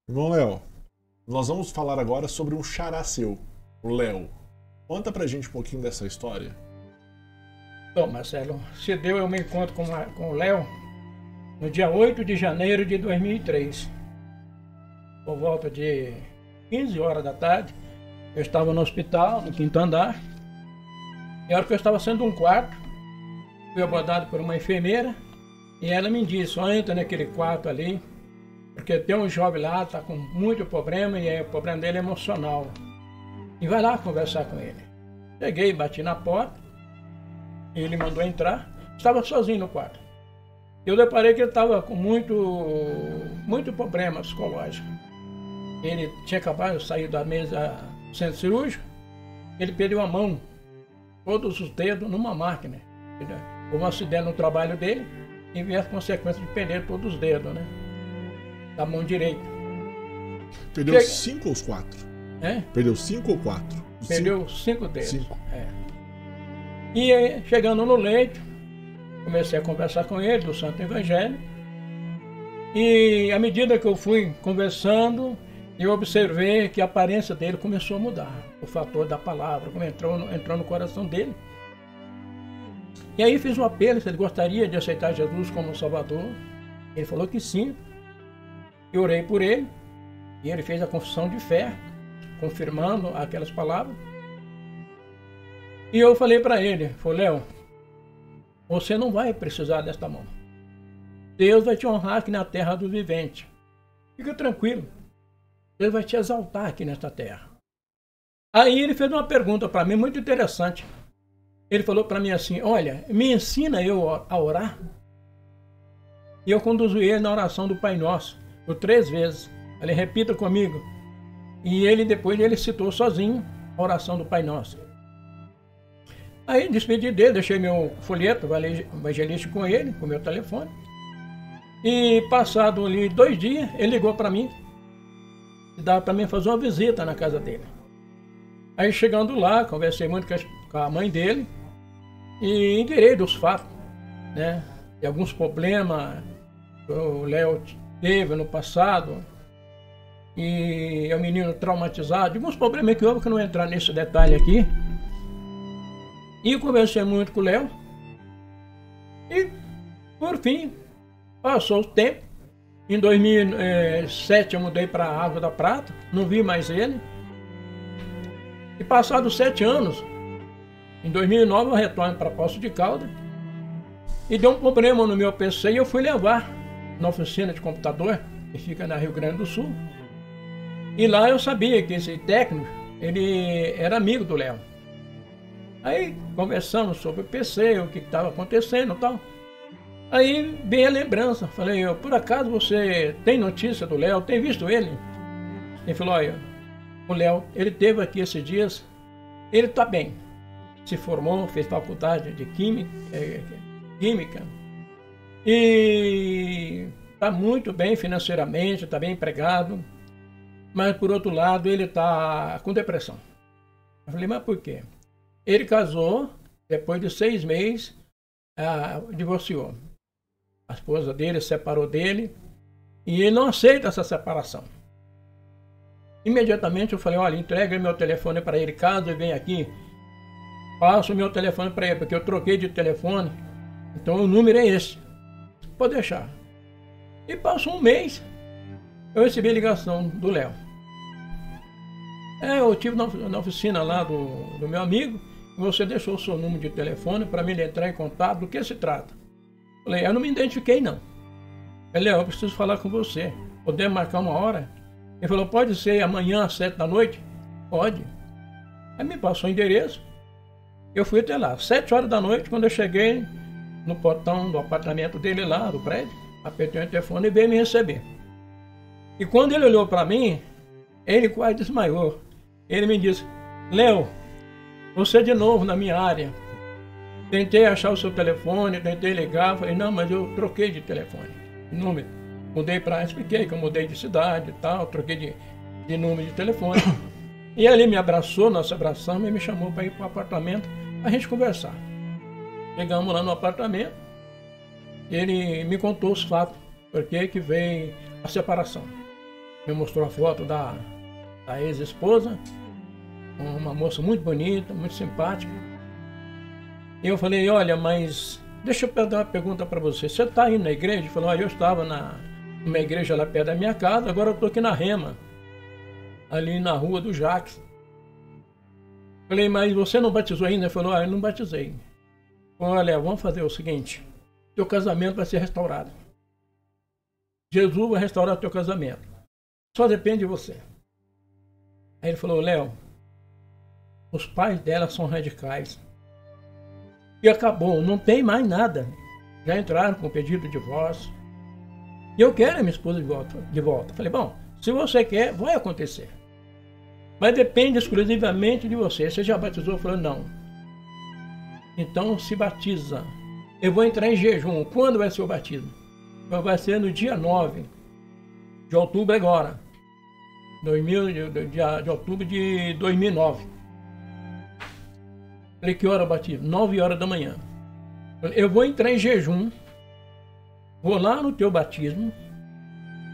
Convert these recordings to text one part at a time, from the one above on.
Irmão Léo, nós vamos falar agora sobre um xará seu, o Léo. Conta pra gente um pouquinho dessa história. Bom, Marcelo, se deu eu me encontro com o Léo no dia 8 de janeiro de 2003. Por volta de 15 horas da tarde, eu estava no hospital, no quinto andar, e a hora que eu estava saindo de um quarto, fui abordado por uma enfermeira, e ela me disse: "Ó, entra naquele quarto ali, porque tem um jovem lá, está com muito problema, e o problema dele é emocional. E vai lá conversar com ele." Cheguei, bati na porta, ele mandou entrar, estava sozinho no quarto. Eu deparei que ele estava com muito problema psicológico. Ele tinha acabado de sair da mesa do centro cirúrgico, ele perdeu a mão, todos os dedos numa máquina. Houve um acidente no trabalho dele e veio a consequência de perder todos os dedos, né? Da mão direita. Perdeu 5 ou 4? É? Perdeu 5 ou 4? Perdeu 5 dedos. 5. É. E aí, chegando no leito, comecei a conversar com ele do Santo Evangelho. E à medida que eu fui conversando, eu observei que a aparência dele começou a mudar. O fator da palavra, como entrou no coração dele. E aí fiz um apelo se ele gostaria de aceitar Jesus como Salvador. Ele falou que sim. Eu orei por ele e ele fez a confissão de fé, confirmando aquelas palavras. E eu falei para ele, Léo, você não vai precisar desta mão. Deus vai te honrar aqui na terra do vivente. Fica tranquilo. Deus vai te exaltar aqui nesta terra. Aí ele fez uma pergunta para mim muito interessante. Ele falou para mim assim: olha, me ensina eu a orar? E eu conduzi ele na oração do Pai Nosso, por 3 vezes. Ele repita comigo. E depois ele citou sozinho a oração do Pai Nosso. Aí despedi dele, deixei meu folheto evangelístico com ele, com meu telefone. E passado ali 2 dias, ele ligou para mim. E dava para mim fazer uma visita na casa dele. Aí chegando lá, conversei muito com a mãe dele e inteirei dos fatos, né? De alguns problemas que o Léo teve no passado. E é um menino traumatizado, de alguns problemas que houve, que eu não vou entrar nesse detalhe aqui. E conversei muito com o Léo. E, por fim, passou o tempo. Em 2007 eu mudei para a Água da Prata, não vi mais ele. E passados 7 anos, em 2009 eu retorno para Poços de Caldas. E deu um problema no meu PC e eu fui levar na oficina de computador, que fica na Rio Grande do Sul. E lá eu sabia que esse técnico, ele era amigo do Léo. Aí conversamos sobre o PC, o que estava acontecendo e tal. Aí veio a lembrança, falei: por acaso você tem notícia do Léo, tem visto ele? Ele falou: olha, o Léo, ele esteve aqui esses dias, ele está bem. Se formou, fez faculdade de química e está muito bem financeiramente, está bem empregado, mas por outro lado ele está com depressão. Eu falei: mas por quê? Ele casou, depois de 6 meses, divorciou. A esposa dele se separou dele e ele não aceita essa separação. Imediatamente eu falei: olha, entrega meu telefone para ele, caso ele venha aqui, passa o meu telefone para ele, porque eu troquei de telefone, então o número é esse, pode deixar. E passou 1 mês, eu recebi a ligação do Léo. Eu estive na oficina lá do meu amigo, você deixou o seu número de telefone para mim entrar em contato, do que se trata? Falei: eu não me identifiquei não. Ele: eu preciso falar com você, podemos marcar uma hora? Ele falou: pode ser amanhã às 7 da noite? Pode. Aí me passou o endereço, eu fui até lá, 7 horas da noite, quando eu cheguei no portão do apartamento dele lá, do prédio, apertei o telefone e veio me receber. E quando ele olhou para mim, ele quase desmaiou. Ele me disse: Léo, você de novo na minha área. Tentei achar o seu telefone, tentei ligar, falei: não, mas eu troquei de telefone, número. Mudei para, expliquei que eu mudei de cidade e tal, troquei de número de telefone. E ali me abraçou, nós abraçamos e me chamou para ir para o apartamento, a gente conversar. Chegamos lá no apartamento, ele me contou os fatos, porque que veio a separação. me mostrou a foto da ex-esposa, uma moça muito bonita, muito simpática. E eu falei, olha, mas deixa eu fazer uma pergunta para você. Você está indo na igreja? Ele falou, olha, eu estava numa igreja lá perto da minha casa, agora eu estou aqui na Rema, ali na rua do Jaques. Falei, mas você não batizou ainda? Ele falou, eu não batizei. Olha, vamos fazer o seguinte, teu casamento vai ser restaurado. Jesus vai restaurar teu casamento. Só depende de você. Aí ele falou, Léo, os pais dela são radicais. E acabou, não tem mais nada. Já entraram com pedido de divórcio. E eu quero a minha esposa de volta. Falei, bom, se você quer, vai acontecer. Mas depende exclusivamente de você. Você já batizou? Eu falei, não. Então se batiza. Eu vou entrar em jejum. Quando vai ser o batismo? Vai ser no dia 9 de outubro agora. De outubro de 2009. Falei, que hora o batismo? 9 horas da manhã. Eu vou entrar em jejum. Vou lá no teu batismo.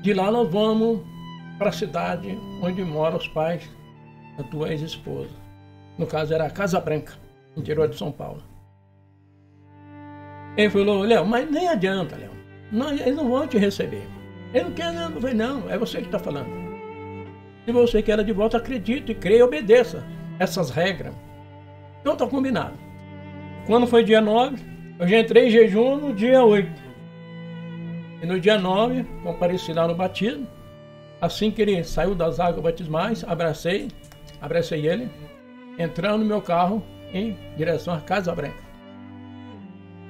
De lá nós vamos para a cidade onde moram os pais da tua ex-esposa. No caso era a Casa Branca, interior de São Paulo. Ele falou, Léo, mas nem adianta, Léo. Não, eles não vão te receber. Ele não quer, não. Eu falei, não, é você que está falando. Se você quer ela de volta, acredite, creia e obedeça essas regras. Então está combinado. Quando foi dia 9, eu já entrei em jejum no dia 8. E no dia 9, compareci lá no batismo. Assim que ele saiu das águas batismais, abracei ele, entrando no meu carro em direção à Casa Branca.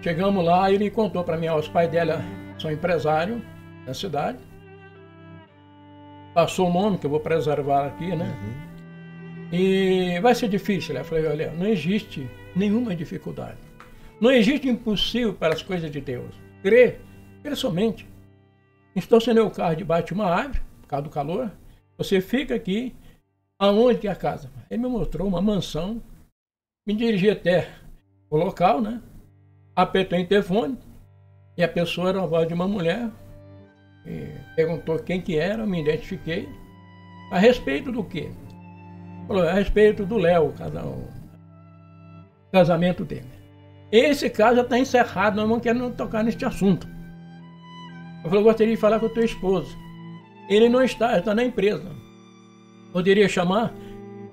Chegamos lá e ele contou para mim, os pais dela são empresários da cidade. Passou o nome que eu vou preservar aqui, né? E vai ser difícil. Eu falei, olha, não existe nenhuma dificuldade. Não existe impossível para as coisas de Deus. Crê somente. Estacionei o carro debaixo de uma árvore, por causa do calor. Você fica aqui, aonde que é a casa? Ele me mostrou uma mansão, me dirigi até o local, né? Apertei o interfone e a pessoa era a voz de uma mulher. E perguntou quem que era, eu me identifiquei. A respeito do quê? Falou, a respeito do Léo, o casamento dele. Esse caso já está encerrado, nós não queremos tocar neste assunto. Eu falei, gostaria de falar com o teu esposo. Ele não está na empresa. Poderia chamar?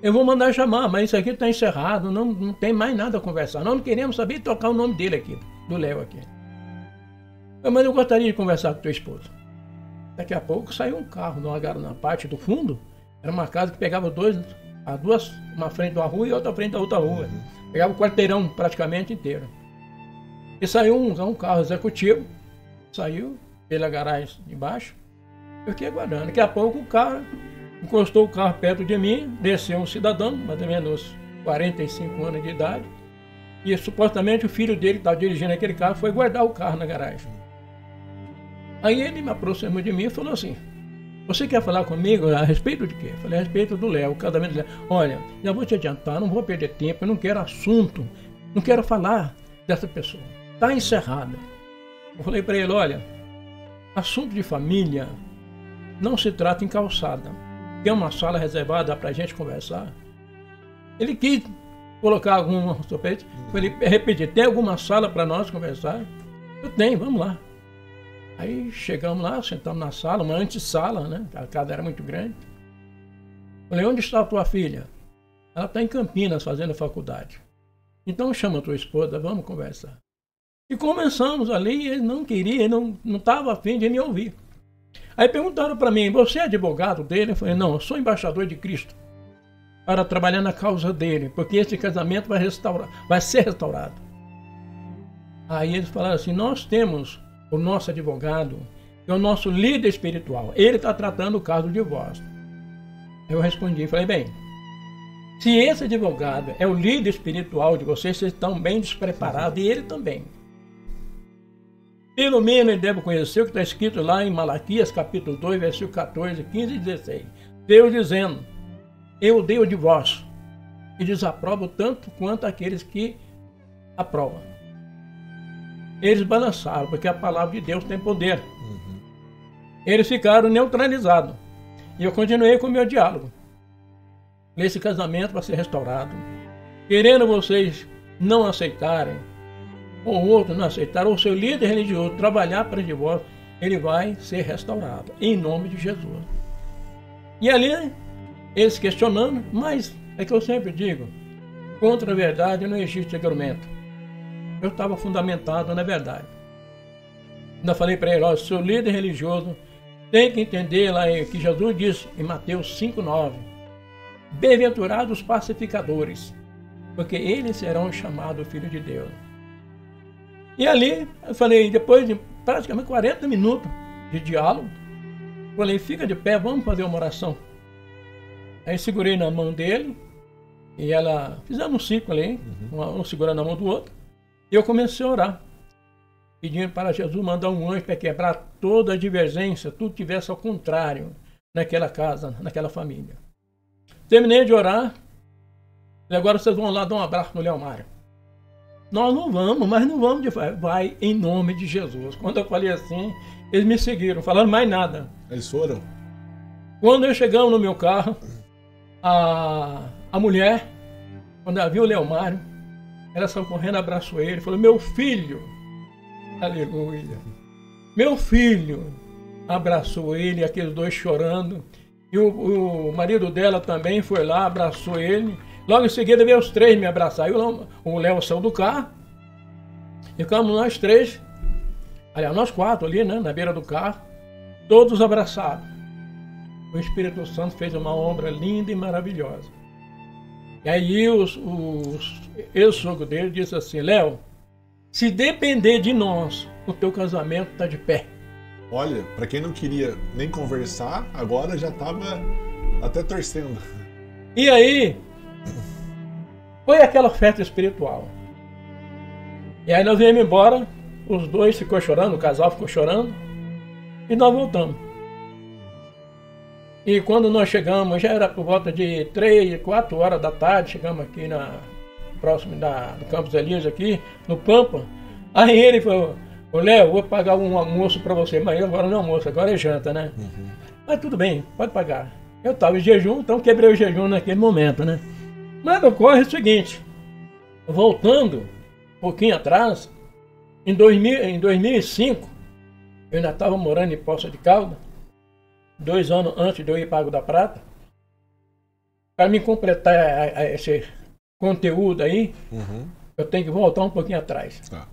Eu vou mandar chamar, mas isso aqui está encerrado, não tem mais nada a conversar. Nós não queremos saber tocar o nome dele aqui, do Léo aqui. Mas eu gostaria de conversar com o teu esposo. Daqui a pouco saiu um carro na parte do fundo. Era uma casa que pegava duas, uma frente de uma rua e outra frente da outra rua. Pegava o quarteirão praticamente inteiro. E saiu um carro executivo, saiu pela garagem de baixo. Eu fiquei aguardando. Daqui a pouco o cara encostou o carro perto de mim, desceu um cidadão, mais ou menos 45 anos de idade. E supostamente o filho dele que estava dirigindo aquele carro foi guardar o carro na garagem. Aí ele me aproximou de mim e falou assim, você quer falar comigo a respeito de quê? Eu falei, a respeito do Léo, o casamento do Léo. Olha, já vou te adiantar, não vou perder tempo, eu não quero assunto, não quero falar dessa pessoa. Está encerrada. Eu falei para ele, olha, assunto de família não se trata em calçada. Tem uma sala reservada para a gente conversar. Ele quis colocar alguma... Eu falei, repetir, tem alguma sala para nós conversar? Eu tenho, vamos lá. Aí chegamos lá, sentamos na sala, uma antessala, né? A casa era muito grande. Falei, onde está a tua filha? Ela está em Campinas fazendo faculdade. Então chama a tua esposa, vamos conversar. E começamos ali, ele não queria, ele não estava a fim de me ouvir. Aí perguntaram para mim, você é advogado dele? Eu falei, não, eu sou embaixador de Cristo para trabalhar na causa dele, porque esse casamento vai ser restaurado. Aí eles falaram assim, nós temos o nosso advogado, que é o nosso líder espiritual. Ele está tratando o caso do divórcio. Eu respondi, falei, bem, se esse advogado é o líder espiritual de vocês, vocês estão bem despreparados, e ele também. Pelo menos ele deve conhecer o que está escrito lá em Malaquias, capítulo 2, versículo 14, 15 e 16. Deus dizendo, eu odeio o divórcio e desaprovo tanto quanto aqueles que aprovam. Eles balançaram, porque a palavra de Deus tem poder. Eles ficaram neutralizados. E eu continuei com o meu diálogo. Esse casamento vai ser restaurado. Querendo vocês não aceitarem, ou o outro não aceitar, ou o seu líder religioso trabalhar para divórcio, ele vai ser restaurado, em nome de Jesus. E ali, eles questionando, mas é que eu sempre digo, contra a verdade não existe argumento. Eu estava fundamentado na verdade. Ainda falei para ele, ó, seu líder religioso tem que entender lá que Jesus disse em Mateus 5,9, bem-aventurados os pacificadores, porque eles serão chamados filhos de Deus. E ali, eu falei, depois de praticamente 40 minutos de diálogo, falei, fica de pé, vamos fazer uma oração. Aí segurei na mão dele, e ela, fizemos um ciclo ali, um segurando na mão do outro, e eu comecei a orar, pedindo para Jesus mandar um anjo para quebrar toda a divergência, tudo tivesse ao contrário naquela casa, naquela família. Terminei de orar, e agora vocês vão lá dar um abraço no Leomário. Nós não vamos, mas não vamos de vai em nome de Jesus. Quando eu falei assim, eles me seguiram, falando mais nada. Eles foram? Quando eu chegamos no meu carro, a mulher, quando ela viu o Leomário, ela saiu correndo, abraçou ele, falou, meu filho, aleluia, meu filho, abraçou ele, aqueles dois chorando, e o marido dela também foi lá, abraçou ele. Logo em seguida veio os três me abraçar. O Léo saiu do carro. E ficamos nós três. Aliás, nós quatro ali, né? Na beira do carro. Todos abraçados. O Espírito Santo fez uma obra linda e maravilhosa. E aí o ex-sogro dele disse assim, Léo, se depender de nós, o teu casamento está de pé. Olha, para quem não queria nem conversar, agora já estava até torcendo. E aí, foi aquela festa espiritual. E aí nós viemos embora, os dois ficou chorando, o casal ficou chorando, e nós voltamos. E quando nós chegamos, já era por volta de 3, 4 horas da tarde, chegamos aqui próximo do Campos Elíseos aqui, no Pampa. Aí ele falou, ô Léo, vou pagar um almoço para você, mas agora não é almoço, agora é janta, né? Mas tudo bem, pode pagar. Eu estava em jejum, então quebrei o jejum naquele momento, né? Mas ocorre o seguinte, voltando um pouquinho atrás, em 2005, eu ainda estava morando em Poça de Caldas, 2 anos antes de eu ir para Água da Prata, para me completar esse conteúdo aí, eu tenho que voltar um pouquinho atrás. Tá.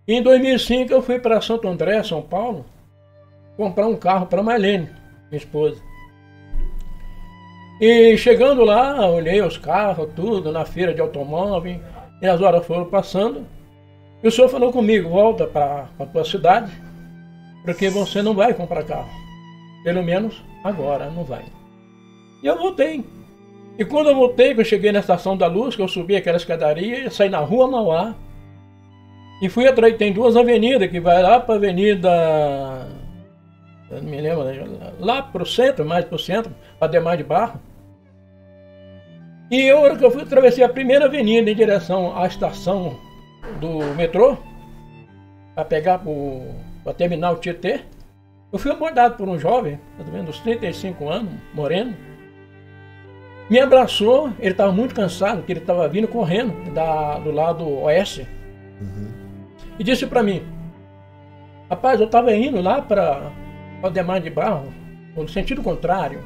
Em 2005 eu fui para Santo André, São Paulo, comprar um carro para Marlene, minha esposa. E chegando lá, olhei os carros, tudo, na feira de automóvel, e as horas foram passando. E o senhor falou comigo, volta para a tua cidade, porque você não vai comprar carro. Pelo menos agora não vai. E eu voltei. E quando eu voltei, que eu cheguei na Estação da Luz, que eu subi aquela escadaria, saí na Rua Mauá, e fui atrás, tem 2 avenidas, que vai lá para a Avenida... Eu não me lembro, lá para o centro, mais para o centro, para Demar de Barro. E eu, que eu fui, atravessei a primeira avenida em direção à estação do metrô, para pegar para terminar o Tietê. Eu fui abordado por um jovem, mais ou menos uns 35 anos, moreno. Me abraçou, ele estava muito cansado, porque ele estava vindo correndo do lado oeste. E disse para mim, rapaz, eu estava indo lá para Demar de Barro, no sentido contrário.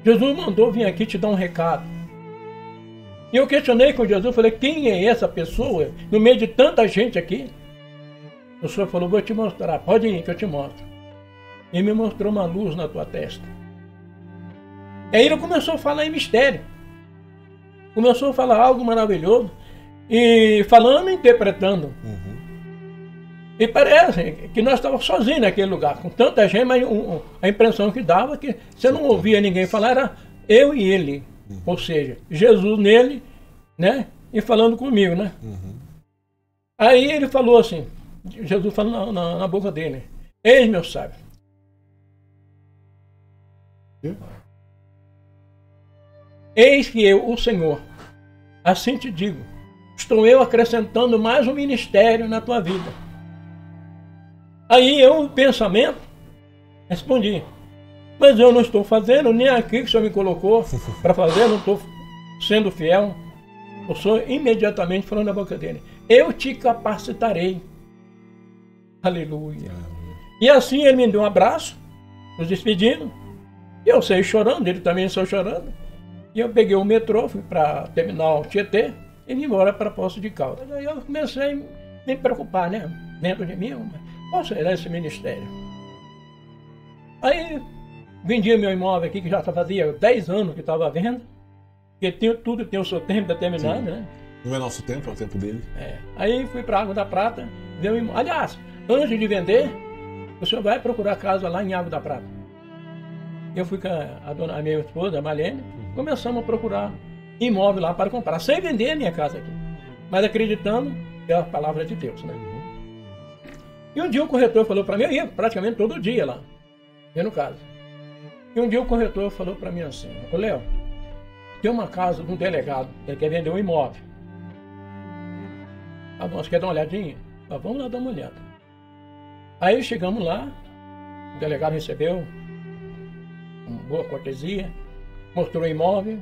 Jesus mandou vir aqui te dar um recado. E eu questionei com Jesus, falei, quem é essa pessoa no meio de tanta gente aqui? O senhor falou, vou te mostrar, pode ir que eu te mostro. E me mostrou uma luz na tua testa. E aí ele começou a falar em mistério. Começou a falar algo maravilhoso. E falando e interpretando. E parece que nós estávamos sozinhos naquele lugar, com tanta gente, mas a impressão que dava que você não ouvia ninguém falar, era eu e ele. Ou seja, Jesus nele, né? E falando comigo, né? Aí ele falou assim, Jesus falando na boca dele, eis meu sábio. Eis que eu, o Senhor, assim te digo, estou eu acrescentando mais um ministério na tua vida. Aí eu, o pensamento, respondi, Mas eu não estou fazendo, nem aqui que o senhor me colocou para fazer, eu não estou sendo fiel. O senhor imediatamente falou na boca dele: eu te capacitarei. Aleluia. E assim ele me deu um abraço, nos despedindo. E eu saí chorando, ele também saiu chorando. E eu peguei o metrô, fui para terminal Tietê e vim embora para Poços de Caldas. Aí eu comecei a me preocupar, né? Dentro de mim, qual será esse ministério? Aí vendi meu imóvel aqui, que já fazia 10 anos que estava vendo. Porque tudo tem o seu tempo determinado, sim, né? Não é nosso tempo, é o tempo dele. É. Aí fui para Água da Prata, deu imóvel. Aliás, antes de vender, o senhor vai procurar casa lá em Água da Prata. Eu fui com a minha esposa, a Marlene, começamos a procurar imóvel lá para comprar, sem vender a minha casa aqui, mas acreditando que é a palavra de Deus, né? E um dia o corretor falou para mim, eu ia praticamente todo dia lá, vendo casa. E um dia o corretor falou para mim assim: ô Léo, tem uma casa de um delegado, ele quer vender um imóvel. Ah, nós quer dar uma olhadinha? Ah, vamos lá dar uma olhada. Aí chegamos lá, o delegado recebeu, com boa cortesia, mostrou o imóvel,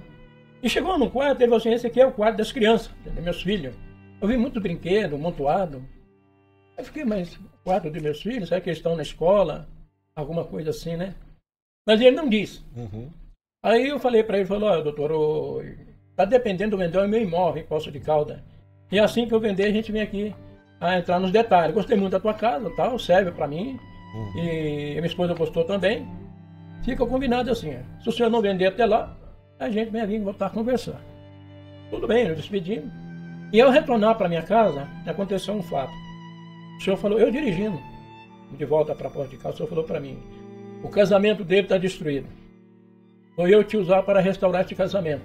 e chegou no quarto, ele falou assim: esse aqui é o quarto das crianças, dos meus filhos. Eu vi muito brinquedo, amontoado. Eu fiquei, mas o quarto dos meus filhos, será que eles estão na escola? Alguma coisa assim, né? Mas ele não disse. Aí eu falei para ele, falou: ó, doutor, está dependendo do vender o meu imóvel em Poços de Caldas. E assim que eu vender, a gente vem aqui a entrar nos detalhes. Gostei muito da tua casa, tal, serve para mim. E minha esposa gostou também. Fica combinado assim: se o senhor não vender até lá, a gente vai vir voltar a conversar. Tudo bem, nos despedimos. E ao retornar para minha casa, aconteceu um fato. O senhor falou, eu dirigindo de volta para Poços de Caldas, o senhor falou para mim: o casamento dele está destruído. Vou eu te usar para restaurar este casamento.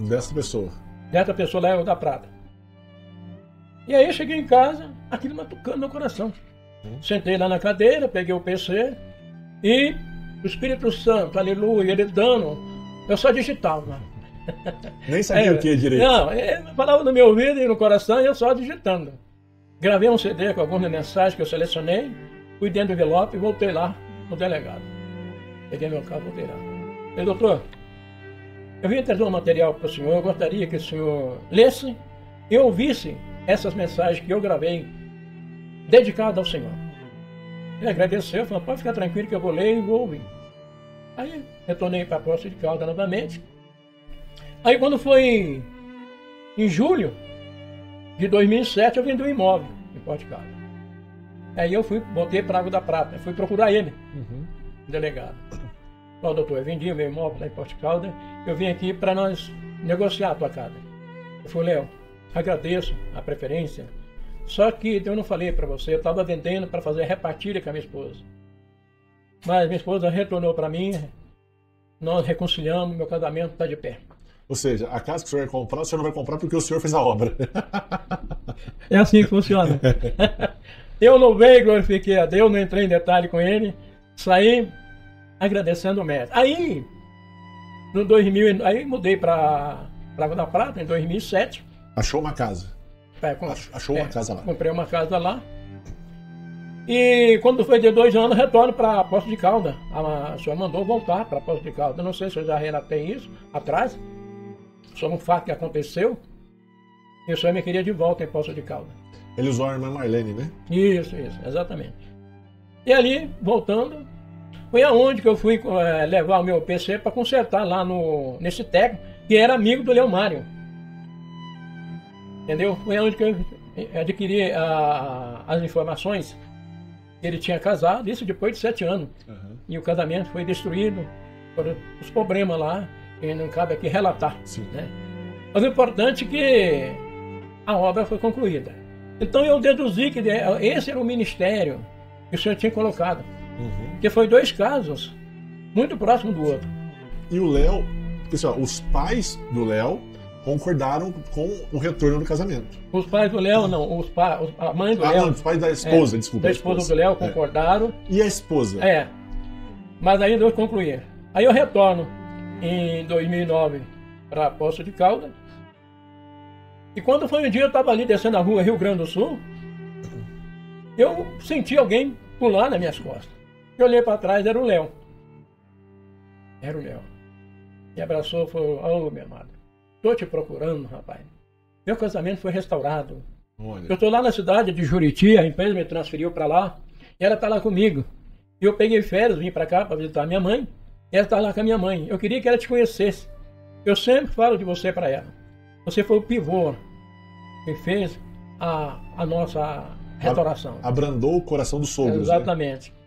Dessa pessoa? Dessa pessoa lá, da Prata. E aí eu cheguei em casa, aquilo matucando no coração. Sentei lá na cadeira, peguei o PC e o Espírito Santo, aleluia, ele dando. Eu só digitava. Nem sabia o que direito. Não, ele falava no meu ouvido e no coração e eu só digitando. Gravei um CD com algumas mensagens que eu selecionei, fui dentro do envelope e voltei lá no delegado. Peguei meu carro e voltei lá. Falei: doutor, eu vim trazer um material para o senhor, eu gostaria que o senhor lesse e ouvisse essas mensagens que eu gravei, dedicadas ao Senhor. Ele agradeceu, falou: pode ficar tranquilo que eu vou ler e vou ouvir. Aí retornei para Poços de Caldas novamente. Aí quando foi em julho de 2007, eu vendi um imóvel em Poços de Caldas. Aí eu voltei para Água da Prata, fui procurar ele, o delegado. Falei: doutor, eu vendi o meu imóvel lá em Poços de Caldas, eu vim aqui para nós negociar a tua casa. Eu falei: Léo, agradeço a preferência, só que eu não falei para você, eu estava vendendo para fazer repartilha com a minha esposa. Mas minha esposa retornou para mim, nós reconciliamos, meu casamento está de pé. Ou seja, a casa que o senhor vai comprar, o senhor não vai comprar porque o senhor fez a obra. É assim que funciona. Eu louvei, glorifiquei a Deus, não entrei em detalhe com ele, saí agradecendo o mestre. Aí, no 2000, aí mudei para Água da Prata em 2007. Achou uma casa? Achou uma casa lá. Comprei uma casa lá. E quando foi de 2 anos, retorno para Poços de Caldas. A senhora mandou voltar para Poços de Caldas. Eu não sei se eu já relatei isso atrás. Só um fato que aconteceu. E o senhor me queria de volta em Poços de Caldas. Ele usou a irmã Marlene, né? Isso, exatamente. E ali, voltando, foi aonde que eu fui levar o meu PC para consertar lá nesse técnico, que era amigo do Leomário. Entendeu? Foi onde que eu adquiri as informações que ele tinha casado, isso depois de 7 anos. E o casamento foi destruído por os problemas lá, que não cabe aqui relatar. Né? Mas o importante é que a obra foi concluída. Então eu deduzi que esse era o ministério que o senhor tinha colocado. Que foi 2 casos, muito próximos do outro. E o Léo, pessoal, os pais do Léo concordaram com o retorno do casamento. Os pais do Léo, não. A mãe do Léo. Não, os pais da esposa, desculpa. Da esposa do Léo concordaram. E a esposa? Mas ainda eu concluí. Aí eu retorno em 2009 para Poços de Caldas. E quando foi um dia, eu estava ali descendo a rua Rio Grande do Sul, eu senti alguém pular nas minhas costas. Eu olhei para trás, era o Léo. Era o Léo. Me abraçou e falou, ô meu amado, estou te procurando, rapaz. Meu casamento foi restaurado. Olha. Eu estou lá na cidade de Juriti, a empresa me transferiu para lá, e ela está lá comigo. E eu peguei férias, vim para cá para visitar minha mãe, e ela está lá com a minha mãe. Eu queria que ela te conhecesse. Eu sempre falo de você para ela. Você foi o pivô que fez a nossa restauração. Abrandou o coração dos sogros. Exatamente. Né?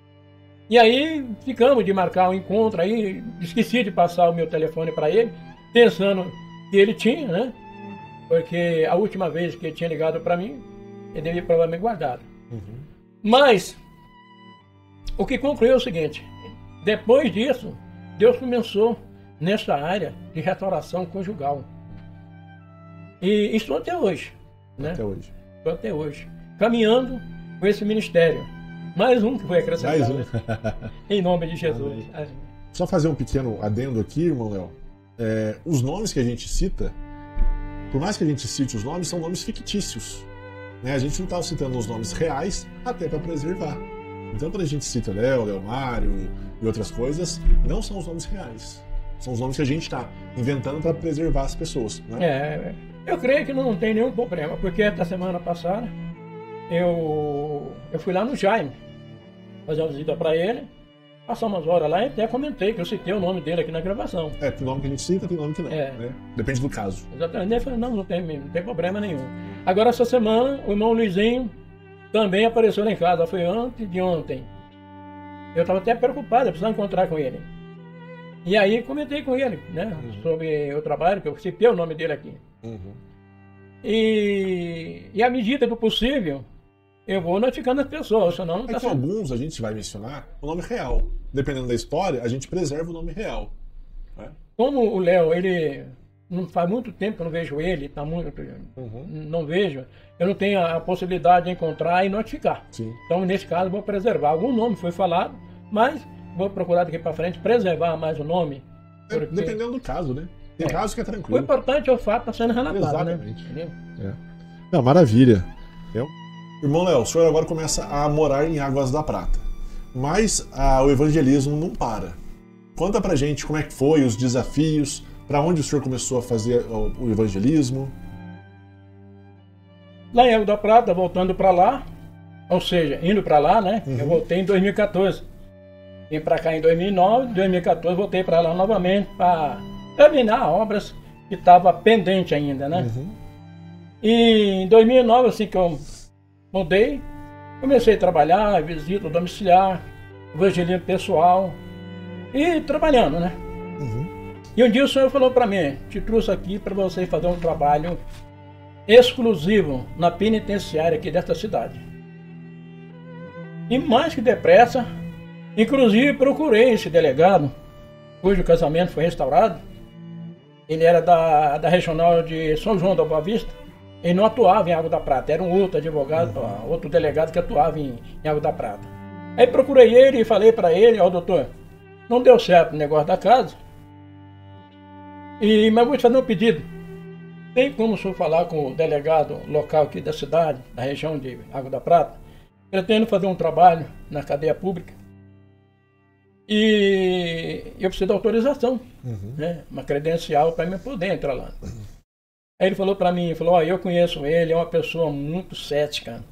E aí ficamos de marcar um encontro, aí esqueci de passar o meu telefone para ele, pensando que ele tinha, né? Porque a última vez que ele tinha ligado para mim, ele devia provavelmente guardado. Uhum. Mas, o que concluiu é o seguinte, depois disso, Deus começou nessa área de restauração conjugal. E estou até hoje. Né? Até hoje. Estou até hoje. Caminhando com esse ministério. Mais um que foi acrescentado. Mais um. Em nome de Jesus. Só fazer um pequeno adendo aqui, irmão Léo. Os nomes que a gente cita, por mais que a gente cite os nomes, são nomes fictícios. Né? A gente não está citando os nomes reais, até para preservar. Então, quando a gente cita Léo, Leomário e outras coisas, não são os nomes reais. São os nomes que a gente está inventando para preservar as pessoas. Né? Eu creio que não tem nenhum problema, porque esta semana passada eu fui lá no Jaime fazer uma visita para ele, passar umas horas lá e até comentei que eu citei o nome dele aqui na gravação. Tem nome que a gente cita, tem nome que não. Né? Depende do caso. Exatamente. Ele falou, não tem problema nenhum. Agora, essa semana, o irmão Luizinho também apareceu lá em casa, foi antes de ontem. Eu estava até preocupado, eu precisava encontrar com ele. E aí comentei com ele, né, sobre o trabalho, que eu citei o nome dele aqui. Uhum. E à medida do possível, eu vou notificando as pessoas, senão não está certo. Alguns a gente vai mencionar o nome real. Dependendo da história, a gente preserva o nome real. Né? Como o Léo, ele não faz muito tempo que eu não vejo ele, tá muito, não vejo, eu não tenho a possibilidade de encontrar e notificar. Sim. Então, nesse caso, eu vou preservar. Algum nome foi falado, mas vou procurar daqui para frente preservar mais o nome. Porque... Dependendo do caso, né? Tem casos que é tranquilo. O importante é o fato de estar sendo relatado. Exatamente. Né? Não, maravilha. Irmão Léo, o senhor agora começa a morar em Águas da Prata. Mas o evangelismo não para. Conta pra gente como é que foi, os desafios, para onde o senhor começou a fazer o evangelismo. Lá em Águas da Prata, voltando para lá, ou seja, indo para lá, né? Eu voltei em 2014. Vim para cá em 2009, em 2014 voltei para lá novamente para terminar obras que estavam pendentes ainda, né? E em 2009, assim que eu mudei, comecei a trabalhar, visita domiciliar, evangelismo pessoal e trabalhando, né? E um dia o senhor falou para mim, te trouxe aqui para você fazer um trabalho exclusivo na penitenciária aqui desta cidade. E mais que depressa, inclusive procurei esse delegado, cujo casamento foi restaurado. Ele era da regional de São João da Boa Vista. Ele não atuava em Água da Prata, era um outro advogado, outro delegado que atuava em Água da Prata. Aí procurei ele e falei para ele, doutor, não deu certo o negócio da casa, mas vou te fazer um pedido. Tem como o senhor falar com o delegado local aqui da cidade, da região de Água da Prata? Pretendo fazer um trabalho na cadeia pública e eu preciso de autorização, né? Uma credencial para eu poder entrar lá. Aí ele falou para mim, eu conheço ele, é uma pessoa muito cética.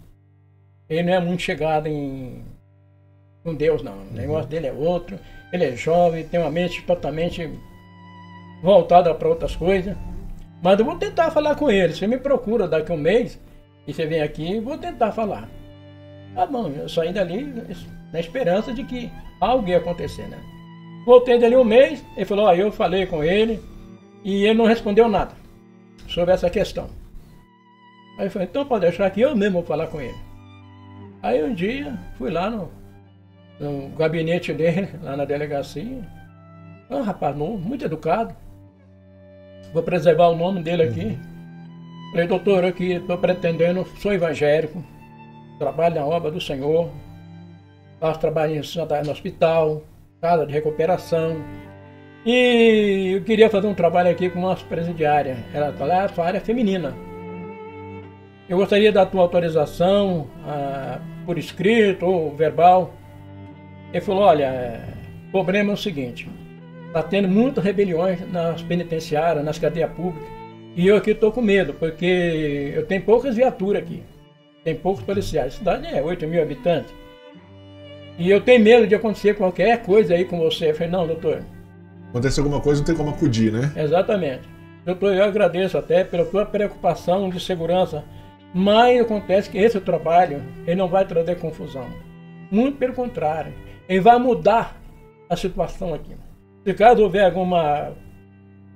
Ele não é muito chegado com Deus, não. O negócio dele é outro. Ele é jovem, tem uma mente totalmente voltada para outras coisas. Mas eu vou tentar falar com ele. Você me procura daqui a um mês e você vem aqui, vou tentar falar. Tá bom, eu saí dali na esperança de que algo ia acontecer, né? Voltei dali um mês, ele falou, eu falei com ele e ele não respondeu nada sobre essa questão. Aí eu falei, então pode deixar que eu mesmo vou falar com ele. Aí um dia fui lá no gabinete dele, lá na delegacia. Um rapaz novo, muito educado. Vou preservar o nome dele aqui. Falei, doutor, eu aqui estou pretendendo, sou evangélico, trabalho na obra do Senhor, faço trabalho no hospital, casa de recuperação. E eu queria fazer um trabalho aqui com uma presidiária. Ela está lá, a sua área feminina. Eu gostaria da tua autorização, por escrito ou verbal. Ele falou, olha, o problema é o seguinte, Está tendo muitas rebeliões nas penitenciárias, nas cadeias públicas. E eu aqui estou com medo, porque eu tenho poucas viaturas aqui. Tem poucos policiais. A cidade é 8 mil habitantes. E eu tenho medo de acontecer qualquer coisa aí com você. Eu falei, não, doutor. Acontece alguma coisa, não tem como acudir, né? Exatamente. Doutor, eu agradeço até pela tua preocupação de segurança. Mas acontece que esse trabalho, ele não vai trazer confusão. Muito pelo contrário. Ele vai mudar a situação aqui. Se caso houver alguma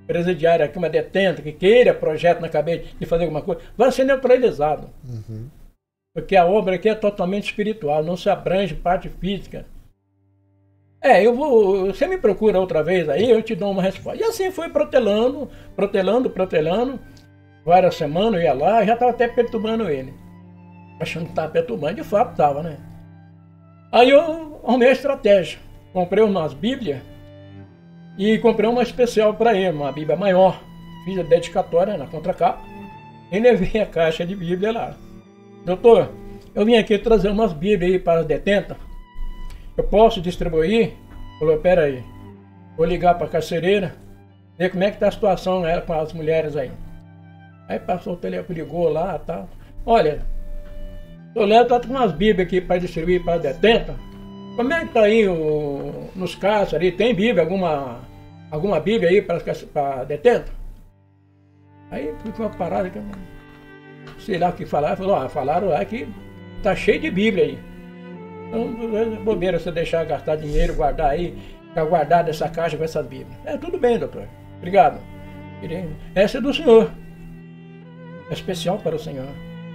presidiária aqui, uma detenta, que queira projeto na cabeça de fazer alguma coisa, vai ser neutralizado. Uhum. Porque a obra aqui é totalmente espiritual, não se abrange parte física. Você me procura outra vez aí, eu te dou uma resposta. E assim foi protelando. Várias semanas eu ia lá, já estava até perturbando ele. Achando que estava perturbando, de fato estava, né? Aí eu arrumei a estratégia. Comprei umas bíblias e comprei uma especial para ele, uma bíblia maior. Fiz a dedicatória na contracapa e levei a caixa de bíblia lá. Doutor, eu vim aqui trazer umas bíblias aí para as detentas. Eu posso distribuir? Falou, pera aí. Vou ligar para a carcereira, ver como é que está a situação com as mulheres aí. Aí passou o telefone, ligou lá e tal. Olha, o Léo está com umas bíblias aqui para distribuir para as detentas. Como é que está aí nos casos ali? Tem bíblia, alguma bíblia aí para detenta? Aí ficou uma parada, sei lá o que falaram. Falou, falaram lá que tá cheio de bíblia aí. Então, bobeira você deixar gastar dinheiro, guardar aí, ficar guardado essa caixa com essas bíblias. Tudo bem, doutor. Obrigado. Essa é do senhor. É especial para o senhor.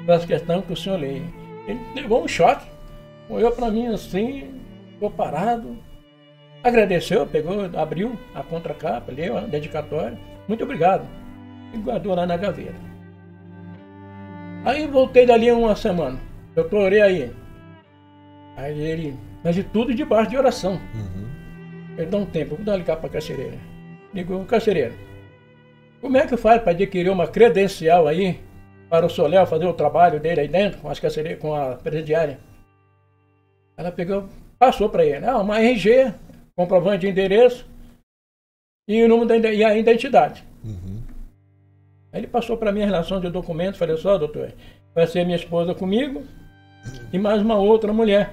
Para as questões que o senhor lê. Ele levou um choque. Olhou para mim assim, ficou parado. Agradeceu, pegou, abriu a contracapa, leu a dedicatória. Muito obrigado. E guardou lá na gaveta. Aí voltei dali uma semana. Doutor, orei aí. Aí ele, mas de tudo debaixo de oração. Uhum. Ele dá um tempo, vou dar ligar para a carcereira. Ligou, carcereira, como é que faz para adquirir uma credencial aí para o Soléu fazer o trabalho dele aí dentro com as carcereiras, com a presidiária? Ela pegou, passou para ele, uma RG, comprovante de endereço e o número e a identidade. Uhum. Aí ele passou para mim a relação de documentos, falei só, doutor, vai ser minha esposa comigo e mais uma outra mulher.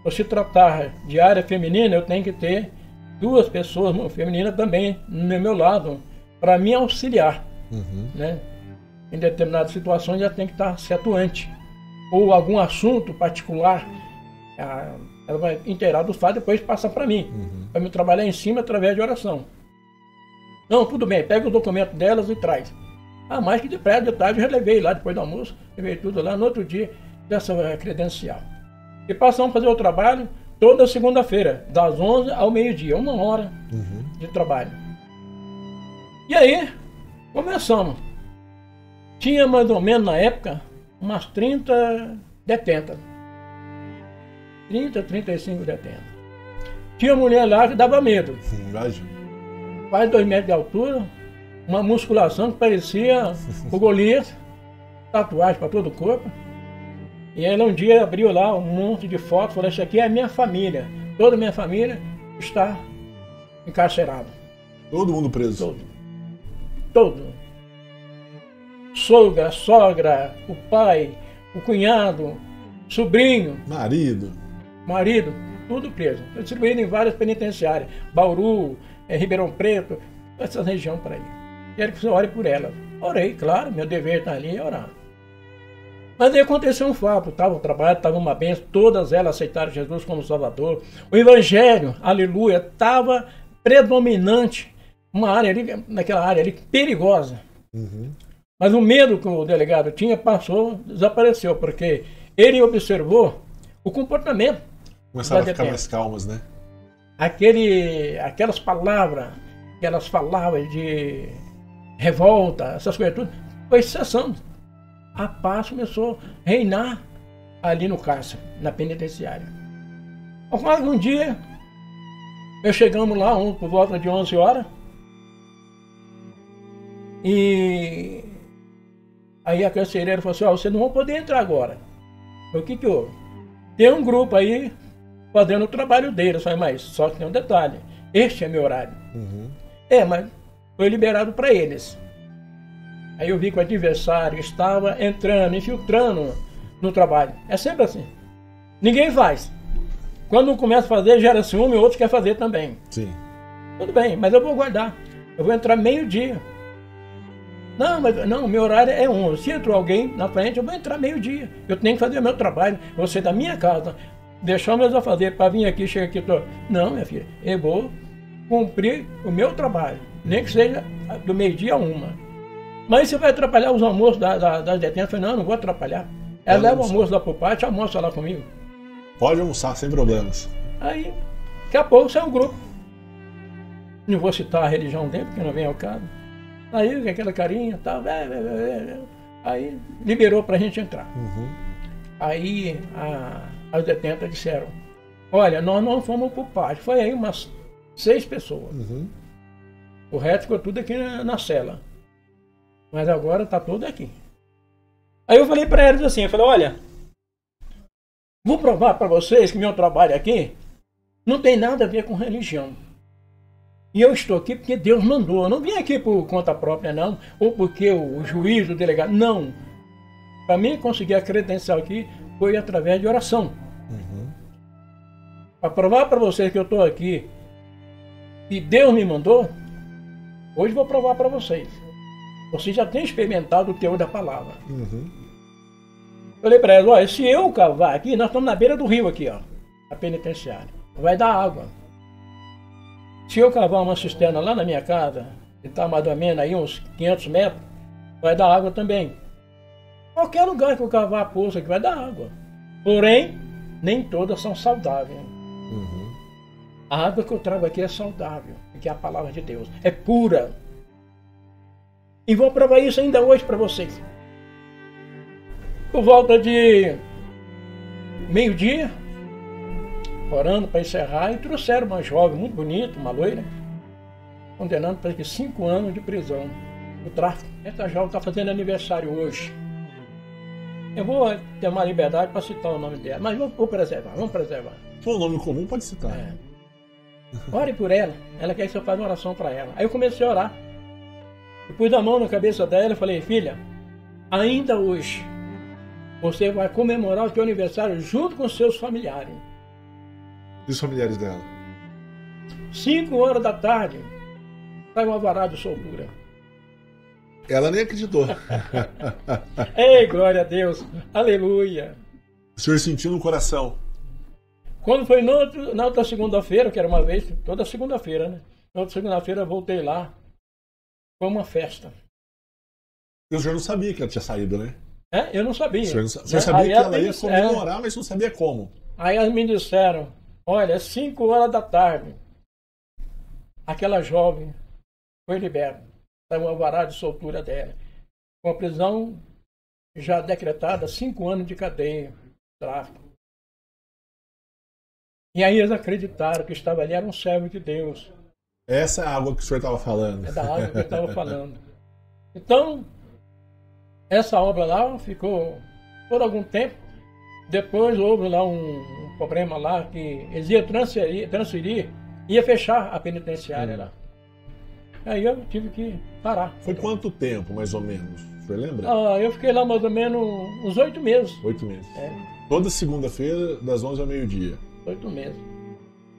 Por se tratar de área feminina, eu tenho que ter 2 pessoas femininas também no meu lado para me auxiliar. Uhum. Né? Em determinadas situações já tem que estar se atuante. Ou algum assunto particular, ela vai inteirar dos fatos e depois passa para mim. Uhum. Para me trabalhar em cima através de oração. Não, tudo bem, pega o documento delas e traz. Mais que de tarde eu já levei lá depois do almoço, levei tudo lá no outro dia dessa credencial. E passamos a fazer o trabalho toda segunda-feira, das 11 ao meio-dia, 1 hora de trabalho. E aí, começamos. Tinha mais ou menos na época umas 30 detentas. 30, 35 detentas. Tinha mulher lá que dava medo. Imagina. Quase 2 metros de altura, uma musculação que parecia o Golias, tatuagem para todo o corpo. E ela um dia abriu lá um monte de fotos, falou, isso aqui é a minha família. Toda a minha família está encarcerada. Todo mundo preso? Todo. Sogra, o pai, o cunhado, sobrinho. Marido, tudo preso. Foi distribuído em várias penitenciárias. Bauru, Ribeirão Preto, essa região para aí. Quero que você ore por ela. Orei, claro, meu dever está ali, é orar. Mas aí aconteceu um fato, estava o trabalho, estava uma bênção, todas elas aceitaram Jesus como Salvador. O Evangelho, aleluia, estava predominante, uma área ali, naquela área ali, perigosa. Uhum. Mas o medo que o delegado tinha passou, desapareceu, porque ele observou o comportamento. Começaram a ficar mais calmas, né? Aquelas palavras que elas falavam de revolta, essas coisas tudo, foi cessando. A paz começou a reinar ali no cárcere, na penitenciária. Um dia, nós chegamos lá por volta de 11 horas, e aí a carcereira falou assim, vocês não vão poder entrar agora. O que houve? Tem um grupo aí fazendo o trabalho deles, mas só que tem um detalhe, Este é meu horário. Uhum. Mas foi liberado para eles. Aí eu vi que o adversário estava entrando, infiltrando no trabalho. É sempre assim. Ninguém faz. Quando um começa a fazer, gera ciúme, outros querem fazer também. Sim. Tudo bem, mas eu vou guardar. Eu vou entrar meio-dia. Não, meu horário é 11. Se entrou alguém na frente, eu vou entrar meio-dia. Eu tenho que fazer o meu trabalho. Você da minha casa, deixar meus afazeres para vir aqui, chegar aqui. Não, minha filha, eu vou cumprir o meu trabalho. Nem que seja do meio-dia a 1. Mas você vai atrapalhar os almoços das detentas? Eu falei, não vou atrapalhar. Ela leva o almoço lá pro pátio, almoça lá comigo. Pode almoçar, sem problemas. Aí, daqui a pouco sai um grupo. Não vou citar a religião dele, porque não vem ao caso. Aí, com aquela carinha e tal. Aí, liberou pra gente entrar. Uhum. Aí, as detentas disseram, olha, nós não fomos pro pátio. Foi aí umas 6 pessoas. Uhum. O resto ficou tudo aqui na cela. Mas agora tá tudo aqui. Aí eu falei para eles assim, eu falei, olha, vou provar para vocês que meu trabalho aqui não tem nada a ver com religião. E eu estou aqui porque Deus mandou. Eu não vim aqui por conta própria, não, ou porque o juiz, o delegado, não. Para mim conseguir a credencial aqui foi através de oração. Uhum. Para provar para vocês que eu estou aqui e Deus me mandou, hoje vou provar para vocês. Você já tem experimentado o teor da palavra. Uhum. Falei para eles, olha, se eu cavar aqui, nós estamos na beira do rio aqui, ó, a penitenciária. Vai dar água. Se eu cavar uma cisterna lá na minha casa, que está mais ou menos aí uns 500 metros, vai dar água também. Qualquer lugar que eu cavar a poça aqui vai dar água. Porém, nem todas são saudáveis. Uhum. A água que eu trago aqui é saudável, porque é a palavra de Deus. É pura. E vou provar isso ainda hoje para vocês. Por volta de meio-dia, orando para encerrar, e trouxeram uma jovem muito bonita, uma loira, condenando para 5 anos de prisão por tráfico. Essa jovem está fazendo aniversário hoje. Eu vou ter uma liberdade para citar o nome dela, mas vou preservar, vamos preservar. Se for um nome comum, pode citar. Ore por ela, ela quer que eu faça uma oração para ela. Aí eu comecei a orar. Eu pus a mão na cabeça dela e falei, filha, ainda hoje você vai comemorar o teu aniversário junto com seus familiares. E os familiares dela? 5 horas da tarde, sai um alvará de soltura. Ela nem acreditou. Ei, glória a Deus, aleluia. O senhor sentiu no coração? Quando foi na outra segunda-feira, que era uma vez, toda segunda-feira, né? Na outra segunda-feira eu voltei lá. Foi uma festa. E o senhor não sabia que ela tinha saído, né? Eu não sabia. O senhor sabia que ela ia comemorar, mas não sabia como. Aí elas me disseram, olha, 5 horas da tarde, aquela jovem foi liberta. Saiu um alvará de soltura dela. Com a prisão já decretada, 5 anos de cadeia, tráfico. E aí eles acreditaram que estava ali, era um servo de Deus. Essa é a água que o senhor estava falando. É da água que eu estava falando. Então, essa obra lá ficou por algum tempo. Depois houve lá um problema lá que eles iam transferir, ia fechar a penitenciária lá. Aí eu tive que parar. Foi quanto tempo, mais ou menos? O senhor lembra? Eu fiquei lá mais ou menos uns 8 meses. 8 meses. Toda segunda-feira, das 11 ao meio-dia. 8 meses.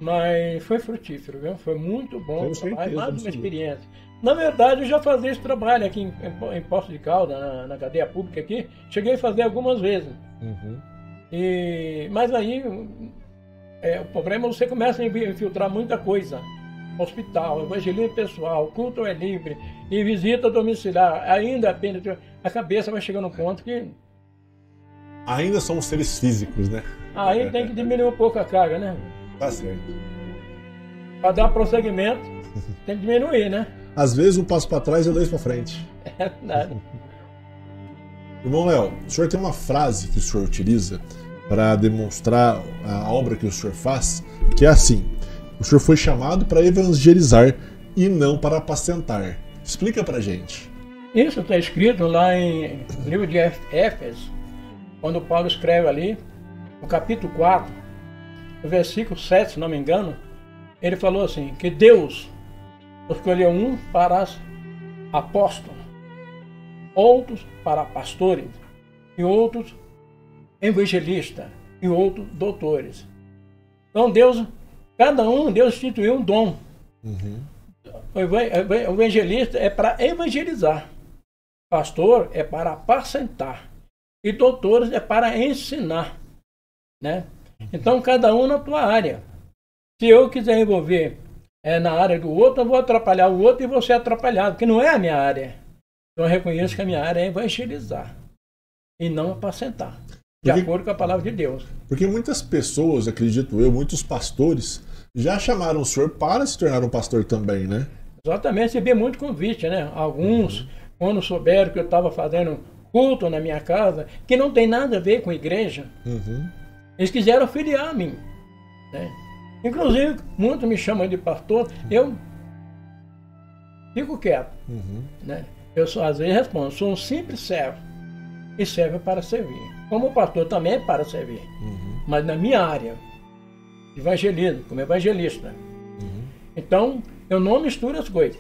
Mas foi frutífero, viu? Foi muito bom o trabalho, mais uma experiência. Na verdade, eu já fazia esse trabalho aqui em Poços de Caldas, na cadeia pública aqui. Cheguei a fazer algumas vezes. Uhum. Mas aí, o problema é você começa a infiltrar muita coisa. Hospital, evangelismo pessoal, culto é livre e visita domiciliar. Ainda apenas a cabeça vai chegando a um ponto que... Ainda somos seres físicos, né? Aí tem que diminuir um pouco a carga, né? Tá certo. Para dar prosseguimento, tem que diminuir, né? Às vezes um passo para trás e 2 para frente. É verdade. Irmão Léo, o senhor tem uma frase que o senhor utiliza para demonstrar a obra que o senhor faz, que é assim: o senhor foi chamado para evangelizar e não para apacentar. Explica pra gente. Isso está escrito lá em livro de Éfeso, quando Paulo escreve ali, no capítulo 4, no versículo 7, se não me engano, ele falou assim, que Deus escolheu um para apóstolos, outros para pastores, e outros evangelistas, e outros doutores. Então Deus instituiu um dom. O evangelista é para evangelizar, pastor é para apacentar, e doutores é para ensinar, né? Então cada um na tua área. Se eu quiser envolver na área do outro, eu vou atrapalhar o outro e vou ser atrapalhado, porque não é a minha área. Então eu reconheço que a minha área é evangelizar e não apacentar, de acordo com a palavra de Deus. Porque muitas pessoas, acredito eu, muitos pastores, já chamaram o senhor para se tornar um pastor também, né? Exatamente, recebi muito convite, né? Alguns, quando souberam que eu estava fazendo culto na minha casa, que não tem nada a ver com igreja, eles quiseram filiar a mim, né? Inclusive, muitos me chamam de pastor, eu fico quieto, né? Eu só, às vezes, respondo, sou um simples servo, e serve para servir. Como pastor também é para servir, mas na minha área, evangelismo, como evangelista. Então, eu não misturo as coisas.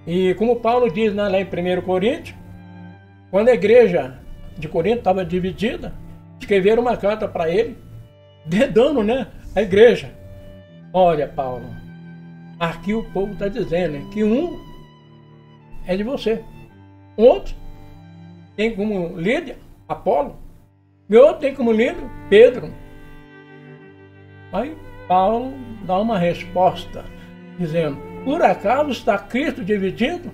E como Paulo diz lá em 1 Coríntios, quando a igreja de Corinto estava dividida, escreveram uma carta para ele, dedando, né, a igreja. Olha, Paulo, aqui o povo está dizendo que um é de você, outro tem como líder Apolo, e outro tem como líder Pedro. Aí Paulo dá uma resposta, dizendo, por acaso está Cristo dividido?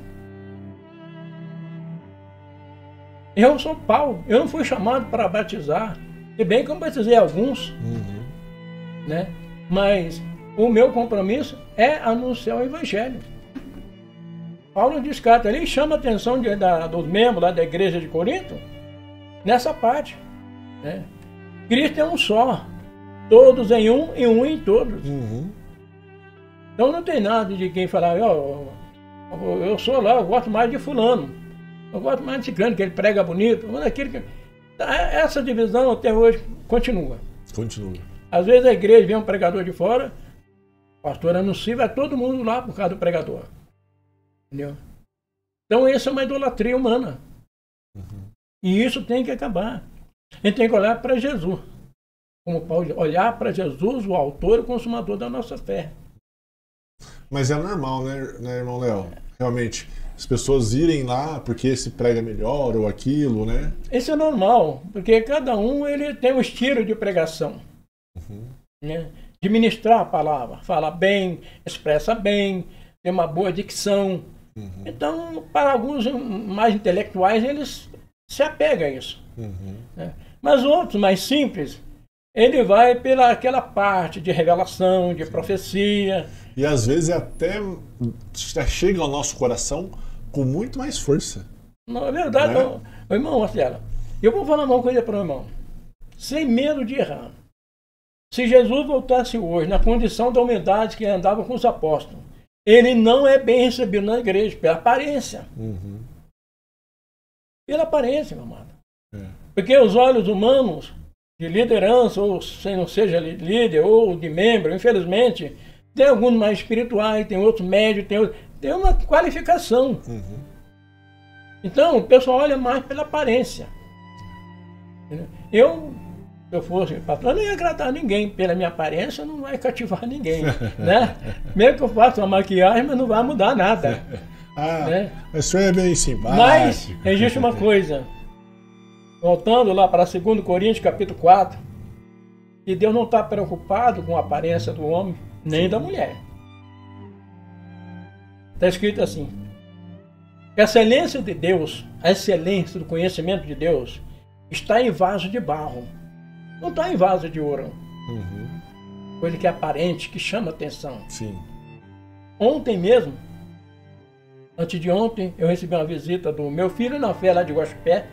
Eu sou Paulo, eu não fui chamado para batizar, se bem que eu batizei alguns, né? Mas o meu compromisso é anunciar o Evangelho. Paulo descarta ali e chama a atenção dos membros lá da igreja de Corinto nessa parte, né? Cristo é um só, todos em um e um em todos. Então não tem nada de quem falar, eu sou lá, eu gosto mais de fulano, eu gosto mais de ciclano, que ele prega bonito, essa divisão até hoje continua. Às vezes a igreja vem um pregador de fora, o pastor anuncia, vai todo mundo lá por causa do pregador. Entendeu? Então isso é uma idolatria humana. E isso tem que acabar. A gente tem que olhar para Jesus. Como Paulo, olhar para Jesus, o autor e o consumador da nossa fé. Mas é normal, né, irmão Léo? Realmente, as pessoas irem lá porque esse prega melhor ou aquilo, né? Isso é normal, porque cada um ele tem um estilo de pregação. Né? De ministrar a palavra. Fala bem, expressa bem, tem uma boa dicção. Então, para alguns mais intelectuais, eles se apegam a isso. Né? Mas outros, mais simples, ele vai pela aquela parte de revelação, de profecia. E às vezes até chega ao nosso coração com muito mais força. Não, é verdade, né? Irmão Marcelo, eu vou falar uma coisa para o irmão, sem medo de errar. Se Jesus voltasse hoje na condição da humildade que andava com os apóstolos, ele não é bem recebido na igreja, pela aparência. Pela aparência, meu amado. Porque os olhos humanos, de liderança, ou se não seja líder, ou de membro, infelizmente, tem alguns mais espirituais, tem outros médios, tem uma qualificação. Então, o pessoal olha mais pela aparência. Se eu fosse patrão, eu não ia agradar ninguém. Pela minha aparência, não vai cativar ninguém. Né? Mesmo que eu faça uma maquiagem, mas não vai mudar nada. Né? Mas o senhor é bem simpático. Mas existe uma coisa. Voltando lá para 2 Coríntios, capítulo 4, que Deus não está preocupado com a aparência do homem, nem da mulher. Está escrito assim, que a excelência de Deus, a excelência do conhecimento de Deus, está em vaso de barro. Não está em vaso de ouro. Coisa que é aparente, que chama atenção. Ontem mesmo, antes de ontem, eu recebi uma visita do meu filho na fé lá de Guaxupé.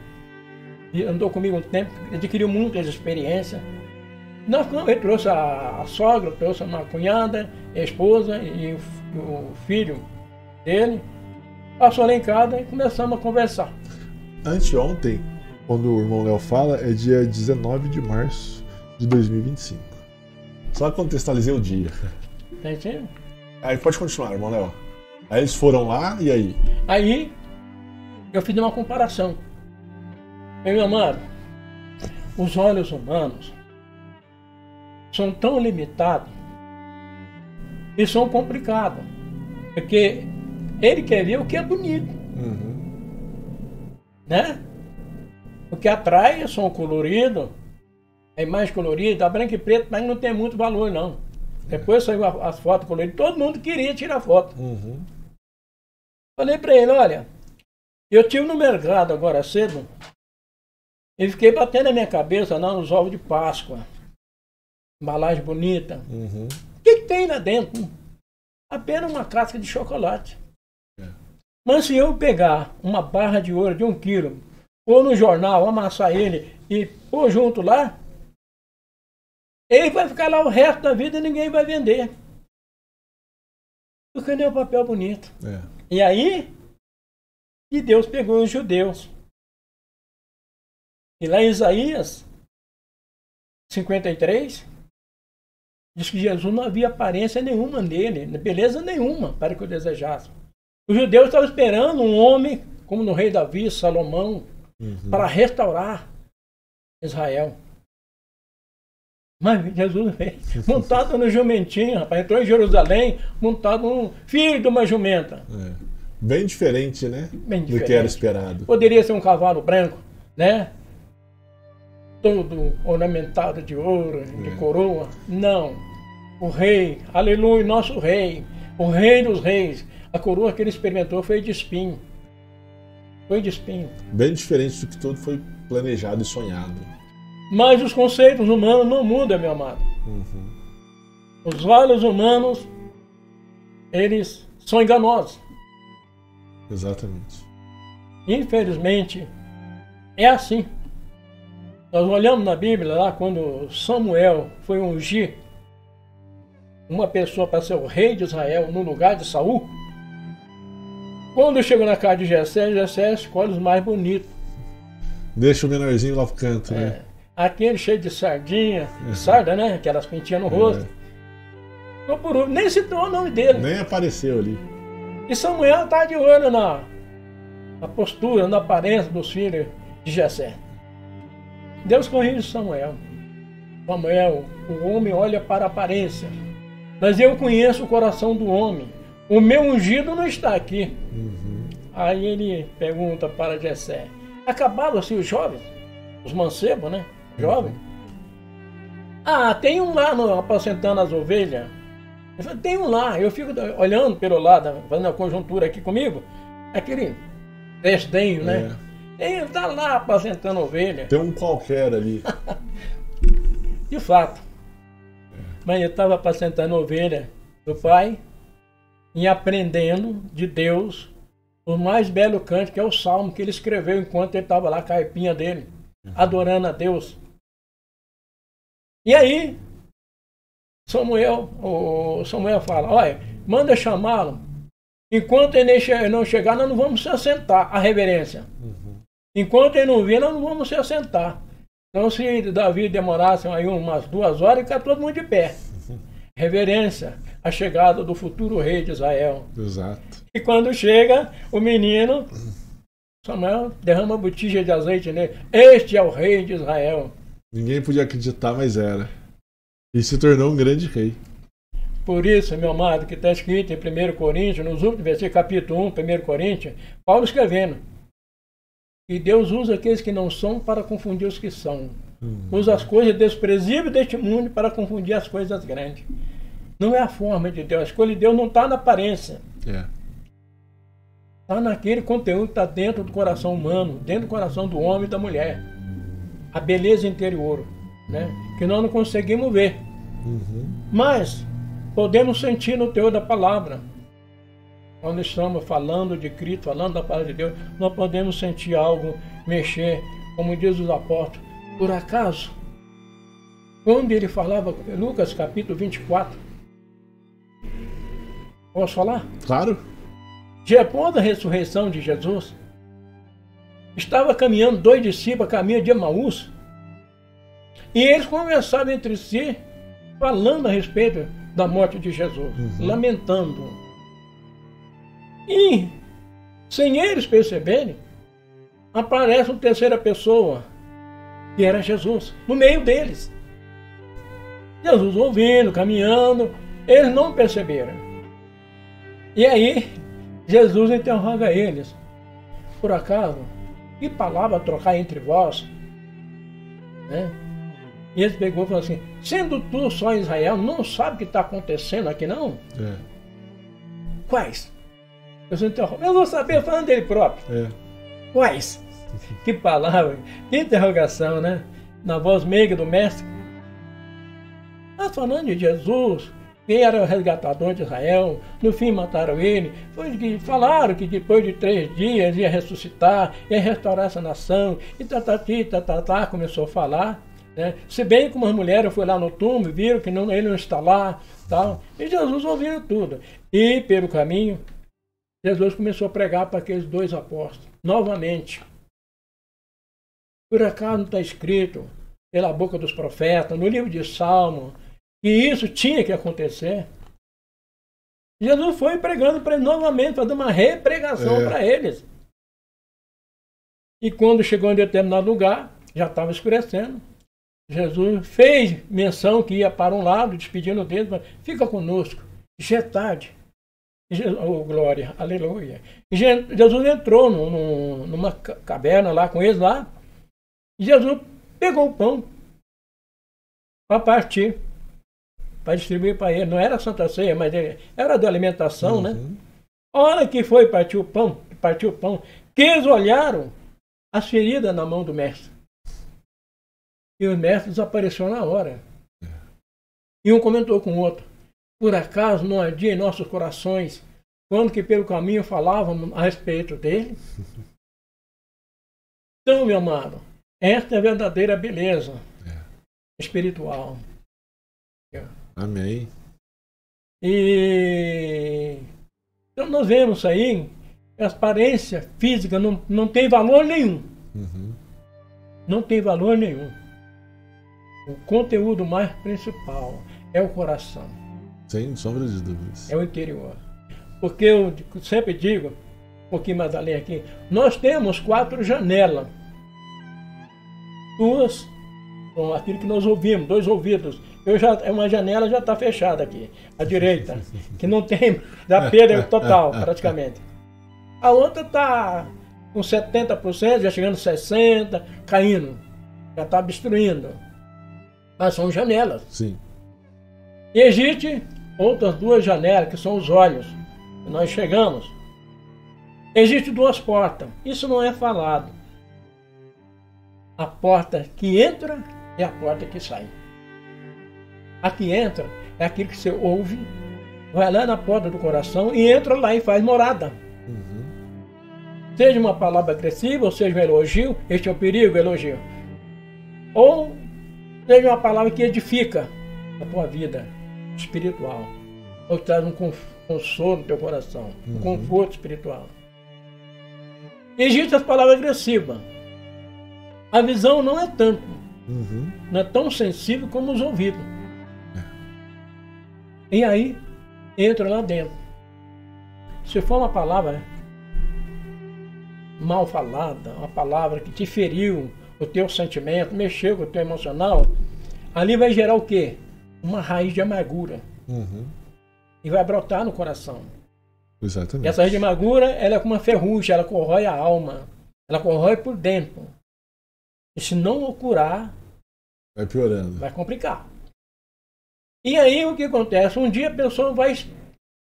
E andou comigo um tempo, adquiriu muitas experiências. Ele trouxe a sogra, trouxe uma cunhada, a esposa e o filho dele. Passou lá em casa e começamos a conversar. Anteontem, quando o irmão Léo fala, é dia 19 de março de 2025. Só contextualizei o dia. Tá entendendo? Aí pode continuar, irmão Léo. Aí eles foram lá, e aí? Aí eu fiz uma comparação. Meu amado, os olhos humanos são tão limitados e são complicados. Porque ele quer ver o que é bonito. Né? O que atrai é som colorido, a imagem colorida, a branca e preta, mas não tem muito valor, não. Depois saiu as fotos coloridas, todo mundo queria tirar foto. Falei para ele, olha, eu estive no mercado agora cedo e fiquei batendo na minha cabeça nos ovos de Páscoa. Embalagem bonita. O que tem lá dentro? Apenas uma casca de chocolate. Mas se eu pegar uma barra de ouro de 1 quilo, ou no jornal, amassar ele e pôr junto lá, ele vai ficar lá o resto da vida e ninguém vai vender. Porque nem o papel bonito. E aí, que Deus pegou os judeus. E lá em Isaías 53, diz que Jesus não havia aparência nenhuma nele, beleza nenhuma para que o desejasse. Os judeus estavam esperando um homem, como no rei Davi, Salomão, para restaurar Israel. Mas Jesus veio montado no jumentinho, rapaz, entrou em Jerusalém, montado um filho de uma jumenta. Bem diferente, né? Bem diferente. Do que era esperado. Poderia ser um cavalo branco, né? Todo ornamentado de ouro, de coroa. Não. O rei, aleluia, nosso rei, o rei dos reis. A coroa que ele experimentou foi de espinho. Foi de espinho. Bem diferente do que tudo foi planejado e sonhado. Mas os conceitos humanos não mudam, meu amado. Os olhos humanos, eles são enganosos. Exatamente. Infelizmente, é assim. Nós olhamos na Bíblia lá quando Samuel foi ungir uma pessoa para ser o rei de Israel no lugar de Saul. Quando chegou na casa de Jessé escolhe os mais bonitos. Deixa o menorzinho lá pro canto, né? Aquele cheio de sardinha, sarda, né? Aquelas pintinhas no rosto. Nem citou o nome dele. Nem apareceu ali. E Samuel está de olho na postura, na aparência dos filhos de Jessé. Deus corrige Samuel. Samuel, o homem olha para a aparência. Mas eu conheço o coração do homem. O meu ungido não está aqui. Aí ele pergunta para Jessé: acabaram assim os jovens? Os mancebos, né? Jovem. Tem um lá apacentando as ovelhas. Eu falei, tem um lá. Eu fico olhando pelo lado, fazendo a conjuntura aqui comigo. Aquele desdenho, né? Ele está lá apacentando ovelha. Tem um qualquer ali. De fato. Mas ele estava apacentando ovelha do pai e aprendendo de Deus o mais belo canto, que é o salmo que ele escreveu enquanto ele estava lá com a harpinha dele, adorando a Deus. E aí, Samuel fala, olha, manda chamá-lo. Enquanto ele não chegar, nós não vamos se assentar, a reverência. Enquanto ele não vir, nós não vamos se assentar. Então, se Davi demorasse aí umas 2 horas, fica todo mundo de pé. Reverência, a chegada do futuro rei de Israel. Exato. E quando chega, o menino, Samuel derrama botija de azeite nele. Este é o rei de Israel. Ninguém podia acreditar, mas era. E se tornou um grande rei. Por isso, meu amado, que está escrito em 1 Coríntios, nos últimos versículos, capítulo 1, 1 Coríntios, Paulo escrevendo. E Deus usa aqueles que não são para confundir os que são. Usa as coisas desprezíveis deste mundo para confundir as coisas grandes. Não é a forma de Deus. A escolha de Deus não está na aparência. Está naquele conteúdo que está dentro do coração humano, dentro do coração do homem e da mulher. A beleza interior, né? Que nós não conseguimos ver. Mas podemos sentir no teor da palavra. Quando estamos falando de Cristo, falando da palavra de Deus, nós podemos sentir algo mexer, como diz os apóstolos. Por acaso, quando ele falava, Lucas capítulo 24, posso falar? Claro. Depois da ressurreição de Jesus, estava caminhando 2 discípulos a caminho de Emaús, e eles conversavam entre si, falando a respeito da morte de Jesus, lamentando. E, sem eles perceberem, aparece uma terceira pessoa, que era Jesus, no meio deles. Jesus ouvindo, caminhando, eles não perceberam. E aí, Jesus interroga eles: por acaso, que palavra trocar entre vós? Né? E ele pegou e falou assim: sendo tu só em Israel, não sabe o que está acontecendo aqui não? Quais? Eu vou saber falando dele próprio. Quais? Que palavra, que interrogação, né? Na voz meiga do mestre. Nós falando de Jesus, quem era o resgatador de Israel, no fim mataram ele. Foi que falaram que depois de 3 dias ia ressuscitar, ia restaurar essa nação, e começou a falar. Né? Se bem que umas mulheres foram lá no túmulo, viram que ele não está lá, tal. E Jesus ouviu tudo. E pelo caminho, Jesus começou a pregar para aqueles 2 apóstolos, novamente. Por acaso não está escrito pela boca dos profetas, no livro de Salmo, que isso tinha que acontecer? Jesus foi pregando para eles novamente, fazendo uma repregação para eles. E quando chegou em determinado lugar, já estava escurecendo. Jesus fez menção que ia para um lado, despedindo deles, mas fica conosco, já é tarde. Oh, glória, aleluia. E Jesus entrou numa caverna lá com eles lá, e Jesus pegou o pão para partir, para distribuir para ele. Não era Santa Ceia, mas era de alimentação, né? A hora que foi partiu o pão, que eles olharam as feridas na mão do mestre. E o mestre desapareceu na hora. E um comentou com o outro: por acaso não ardia em nossos corações quando que pelo caminho falávamos a respeito dele? Então, meu amado, esta é a verdadeira beleza espiritual. Amém. E então nós vemos aí que a aparência física não tem valor nenhum. Não tem valor nenhum. O conteúdo mais principal é o coração. Sem sombra de dúvidas. É o interior. Porque eu sempre digo, um pouquinho mais além aqui, nós temos 4 janelas. 2 com aquilo que nós ouvimos, 2 ouvidos. Uma janela já está fechada aqui, à direita, que não tem, já perda total, praticamente. A outra está com 70%, já chegando a 60%, caindo, já está obstruindo. Mas são janelas. Sim. E existe outras 2 janelas, que são os olhos, que nós chegamos. Existem 2 portas, isso não é falado. A porta que entra é a porta que sai. A que entra é aquilo que você ouve, vai lá na porta do coração e entra lá e faz morada. Seja uma palavra agressiva, ou seja um elogio, este é o perigo, elogio. Ou seja uma palavra que edifica a tua vida espiritual, ou traz um consolo no teu coração, um conforto espiritual. Existe as palavras agressivas. A visão não é tanto, não é tão sensível como os ouvidos. E aí, entra lá dentro. Se for uma palavra mal falada, uma palavra que te feriu o teu sentimento, mexeu com o teu emocional, ali vai gerar o quê? Uma raiz de amargura. E vai brotar no coração. Exatamente. E essa raiz de amargura, ela é como uma ferrugem, ela corrói a alma. Ela corrói por dentro. E se não curar, vai piorando. Vai complicar. E aí o que acontece? Um dia a pessoa vai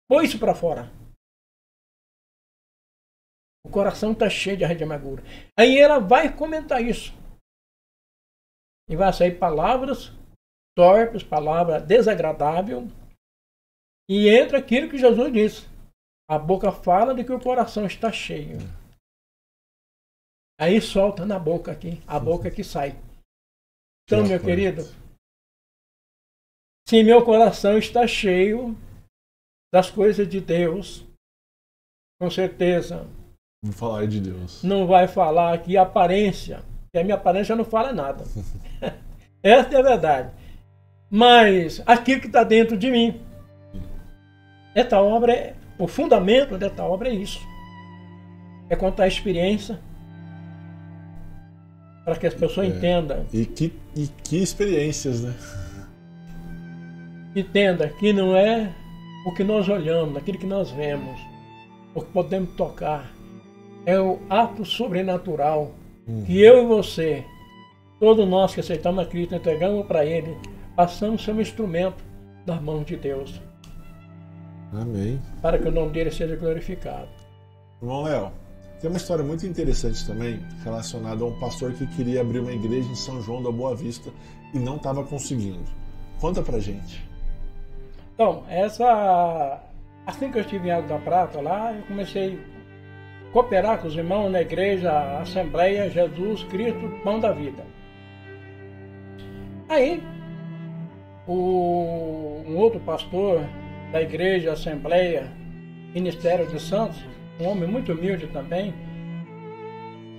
pôr isso para fora. O coração está cheio de raiz de amargura. Aí ela vai comentar isso. E vai sair palavras torpes, palavras desagradáveis. E entra aquilo que Jesus disse. A boca fala de que o coração está cheio. Aí solta na boca aqui. A boca que sai. Então, meu querido, se meu coração está cheio das coisas de Deus, com certeza vou falar de Deus. Não vai falar aqui aparência, porque a minha aparência não fala nada. Essa é a verdade. mas aquilo que está dentro de mim. Esta obra, o fundamento desta obra é isso. É contar a experiência para que as pessoas entendam. E que experiências, né? Entenda que não é o que nós olhamos, aquilo que nós vemos, o que podemos tocar. É o ato sobrenatural que eu e você, todos nós que aceitamos a Cristo, entregamos para Ele, passamos a ser um instrumento das mãos de Deus. Amém. Para que o nome dele seja glorificado. Irmão Léo, tem uma história muito interessante também relacionada a um pastor que queria abrir uma igreja em São João da Boa Vista e não estava conseguindo. Conta pra gente. Então, assim que eu estive em Água da Prata lá, eu comecei a cooperar com os irmãos na igreja Assembleia Jesus Cristo Pão da Vida. Aí, um outro pastor da igreja Assembleia Ministério de Santos, um homem muito humilde também,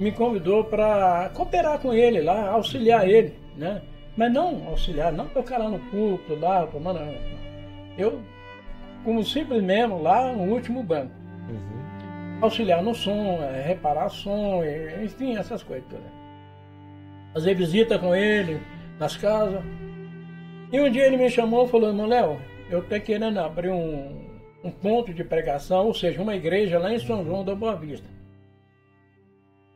me convidou para cooperar com ele lá, auxiliar ele, né? Mas não auxiliar, não tocar lá no púlpito, lá, tomando. Eu, como simples mesmo, lá no último banco. Auxiliar no som, reparar som, enfim, essas coisas todas. Fazer visita com ele nas casas. E um dia ele me chamou e falou: irmão Léo, eu estou querendo abrir um ponto de pregação, ou seja, uma igreja lá em São João da Boa Vista.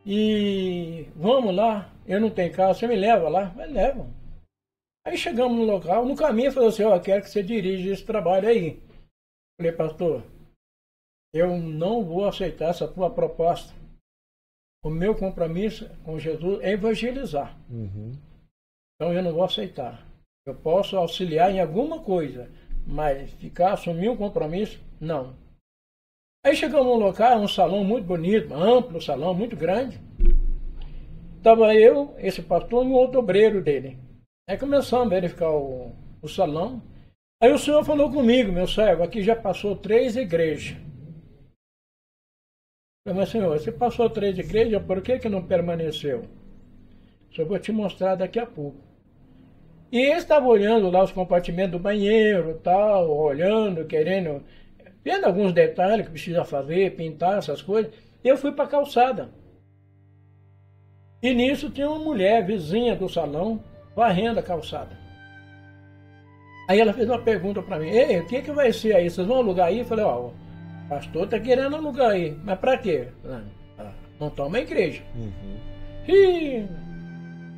E vamos lá, eu não tenho carro, você me leva lá? Mas leva. Aí chegamos no local, no caminho falou assim: eu quero que você dirija esse trabalho aí. Falei: pastor, eu não vou aceitar essa tua proposta. O meu compromisso com Jesus é evangelizar. Então eu não vou aceitar. Eu posso auxiliar em alguma coisa, mas assumir um compromisso, não. Aí chegamos no local, um salão muito bonito, amplo salão, muito grande. Estava eu, esse pastor e um outro obreiro dele. Aí começamos a verificar o salão. Aí o senhor falou comigo: meu servo, aqui já passou 3 igrejas. Eu falei: mas senhor, você passou 3 igrejas, por que não permaneceu? Só vou te mostrar daqui a pouco. E ele estava olhando lá os compartimentos do banheiro, tal, olhando, querendo, vendo alguns detalhes que precisa fazer, pintar essas coisas. Eu fui para a calçada. E nisso tinha uma mulher vizinha do salão, varrendo a calçada. Aí ela fez uma pergunta para mim: ei, o que vai ser aí? Vocês vão alugar aí? Eu falei: ó, o pastor está querendo alugar aí. Mas para quê? Montar uma igreja. E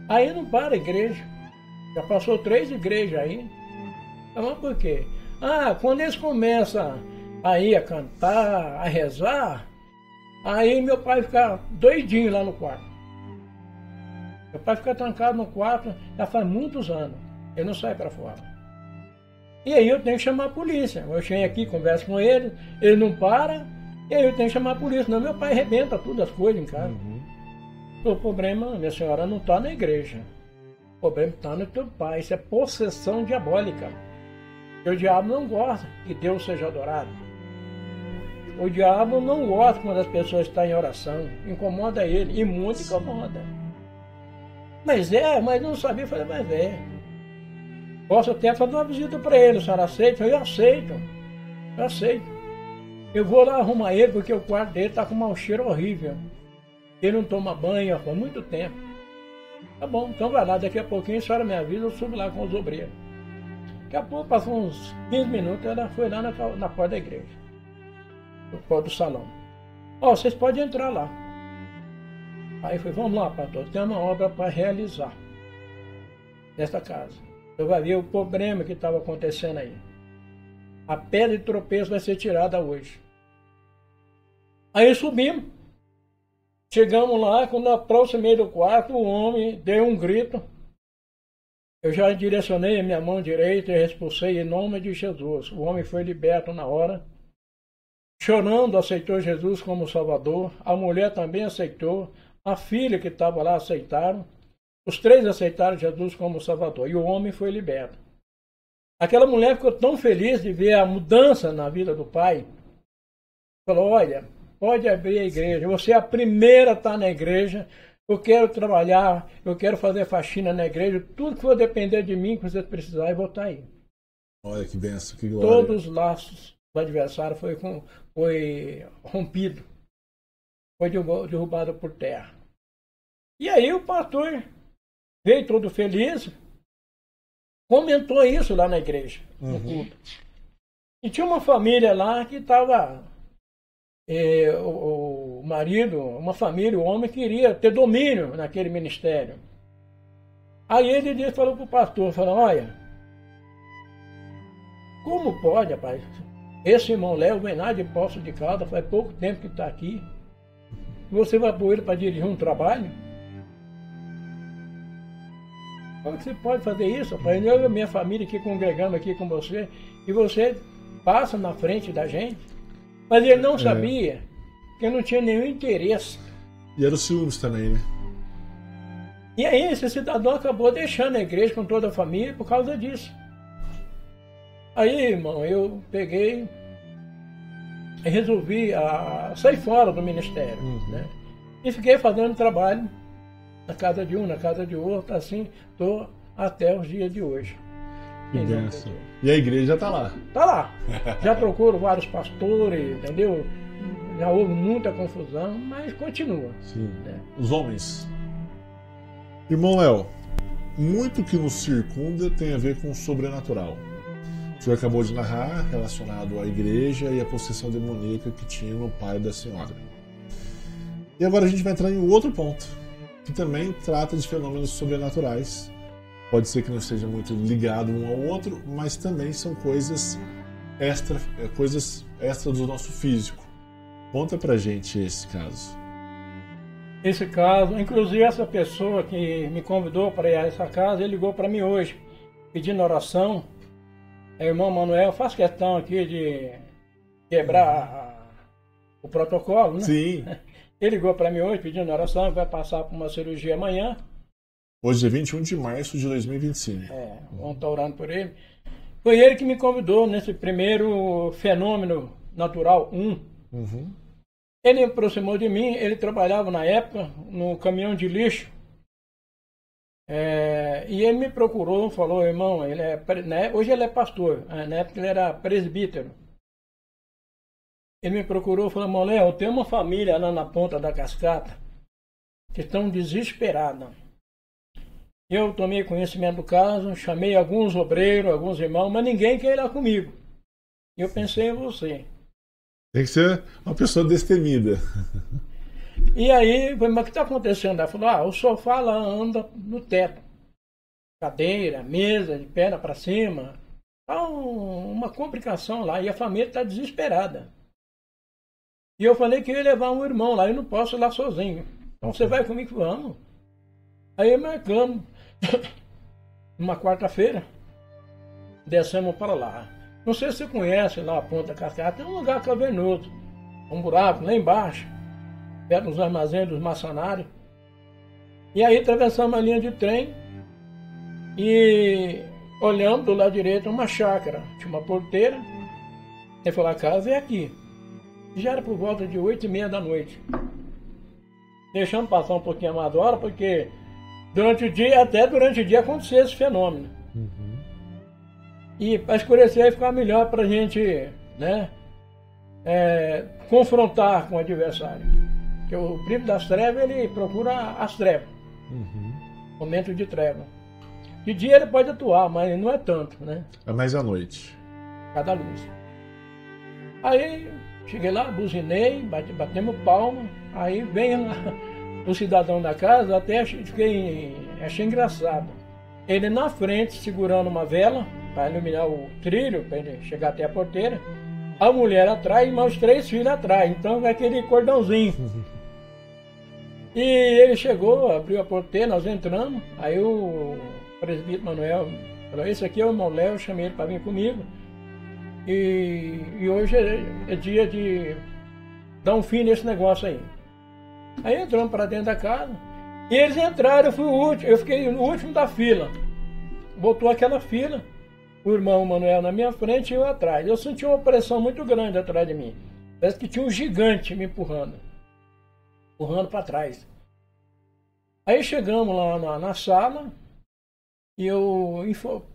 aí não para a igreja. Já passou 3 igrejas aí. Mas por quê? Quando eles começam aí a cantar, a rezar, aí meu pai fica doidinho lá no quarto. Meu pai fica trancado no quarto já faz muitos anos. Ele não sai para fora. E aí eu tenho que chamar a polícia. Eu chego aqui, converso com ele, ele não para, e aí eu tenho que chamar a polícia. Senão meu pai arrebenta todas as coisas em casa. O problema, minha senhora, não está na igreja. O problema está no teu pai. Isso é possessão diabólica. E o diabo não gosta que Deus seja adorado. O diabo não gosta quando as pessoas estão em oração. Incomoda ele. E muito incomoda. Mas não sabia. Eu falei: mas é. Posso até fazer uma visita para ele. A senhora aceita? Eu aceito. Eu aceito. Eu vou lá arrumar ele porque o quarto dele está com um mau cheiro horrível. Ele não toma banho há muito tempo. Tá bom, então vai lá, daqui a pouquinho a senhora me avisa, eu subo lá com os obreiros. Daqui a pouco, passou uns 15 minutos, ela foi lá na porta da igreja, no porta do salão. Vocês podem entrar lá. Aí eu falei: vamos lá, pastor, tem uma obra para realizar nesta casa. Você vai ver o problema que estava acontecendo aí. A pedra de tropeço vai ser tirada hoje. Aí subimos. Chegamos lá, quando eu aproximei do quarto, o homem deu um grito. Eu já direcionei a minha mão direita e expulsei em nome de Jesus. O homem foi liberto na hora. Chorando, aceitou Jesus como Salvador. A mulher também aceitou. A filha que estava lá aceitaram. Os 3 aceitaram Jesus como Salvador. E o homem foi liberto. Aquela mulher ficou tão feliz de ver a mudança na vida do pai. Falou: olha, pode abrir a igreja. Você é a primeira a estar na igreja. eu quero trabalhar, eu quero fazer faxina na igreja, tudo que for depender de mim, que vocês precisarem, eu vou estar aí. Olha que benção, que glória. Todos os laços do adversário foi rompido, foi derrubado por terra. E aí o pastor veio todo feliz, comentou isso lá na igreja, no culto. E tinha uma família lá que estava, o marido, uma família, o homem queria ter domínio naquele ministério. Aí ele falou para o pastor, falou, olha, como pode, rapaz? Esse irmão Léo vem lá de Poços de Caldas, faz pouco tempo que está aqui. Você vai pôr ele para dirigir um trabalho? Como que você pode fazer isso, rapaz? Eu e a minha família aqui congregando aqui com você, e você passa na frente da gente. Mas ele não sabia que eu não tinha nenhum interesse. E era o ciúmes também, né? E aí esse cidadão acabou deixando a igreja com toda a família por causa disso. Aí, irmão, eu peguei e resolvi sair fora do ministério, né? E fiquei fazendo trabalho na casa de um, na casa de outro, assim, estou até os dias de hoje. Que benção. E a igreja está lá? Está lá. Já procuro vários pastores, entendeu? Já houve muita confusão, mas continua. Sim. Né? Os homens. Irmão Léo, muito que nos circunda tem a ver com o sobrenatural. O senhor acabou de narrar relacionado à igreja e à possessão demoníaca que tinha no pai da senhora. E agora a gente vai entrar em outro ponto, que também trata de fenômenos sobrenaturais. Pode ser que não esteja muito ligado um ao outro, mas também são coisas extra do nosso físico. Conta pra gente esse caso. Esse caso, inclusive essa pessoa que me convidou para ir a essa casa, ele ligou para mim hoje, pedindo oração. Irmão Manuel, faz questão aqui de quebrar o protocolo, né? Sim. Ele ligou para mim hoje pedindo oração, vai passar por uma cirurgia amanhã. Hoje é 21 de março de 2025. Vamos estar orando por ele. Foi ele que me convidou nesse primeiro fenômeno natural 1. Ele aproximou de mim, ele trabalhava na época no caminhão de lixo. E ele me procurou, falou, irmão, hoje ele é pastor, na época ele era presbítero. Ele me procurou e falou, irmão Léo, tem uma família lá na ponta da cascata que estão desesperadas. Eu tomei conhecimento do caso, chamei alguns obreiros, alguns irmãos, mas ninguém quer ir lá comigo. Eu pensei em você. Tem que ser uma pessoa destemida. E aí, mas o que está acontecendo? Ela falou, o sofá lá anda no teto. Cadeira, mesa, de perna para cima. Há uma complicação lá e a família está desesperada. E eu falei que eu ia levar um irmão lá, eu não posso ir lá sozinho. Então você vai comigo? Vamos. Aí marcamos. Uma quarta-feira, descemos para lá. Não sei se você conhece lá a Ponta Cascata, tem um lugar cavernoso. Um buraco lá embaixo, perto dos armazéns dos maçonários. E aí atravessamos a linha de trem e olhamos do lado direito uma chácara. Tinha uma porteira. Ele falou, a casa é aqui. E já era por volta de 8h30 da noite. Deixamos passar um pouquinho mais da hora, porque durante o dia acontecia esse fenômeno. E para escurecer aí ficava melhor para a gente, né, confrontar com o adversário. Porque o príncipe das trevas, ele procura as trevas. Momento de treva. De dia ele pode atuar, mas não é tanto, né? É mais à noite. Cada luz. Aí cheguei lá, buzinei, batemos palma, aí vem lá o cidadão da casa, até achei engraçado. Ele na frente, segurando uma vela, para iluminar o trilho, para ele chegar até a porteira. A mulher atrás e meus 3 filhos atrás. Então é aquele cordãozinho. E ele chegou, abriu a porteira, nós entramos. Aí o presbítero Manuel falou, esse aqui é o irmão Léo, eu chamei ele para vir comigo. E hoje é dia de dar um fim nesse negócio aí. Aí entramos para dentro da casa. E eles entraram, eu fui o último, eu fiquei no último da fila. Voltou aquela fila, o irmão Manuel na minha frente e eu atrás. Eu senti uma pressão muito grande atrás de mim. Parece que tinha um gigante me empurrando para trás. Aí chegamos lá na sala e eu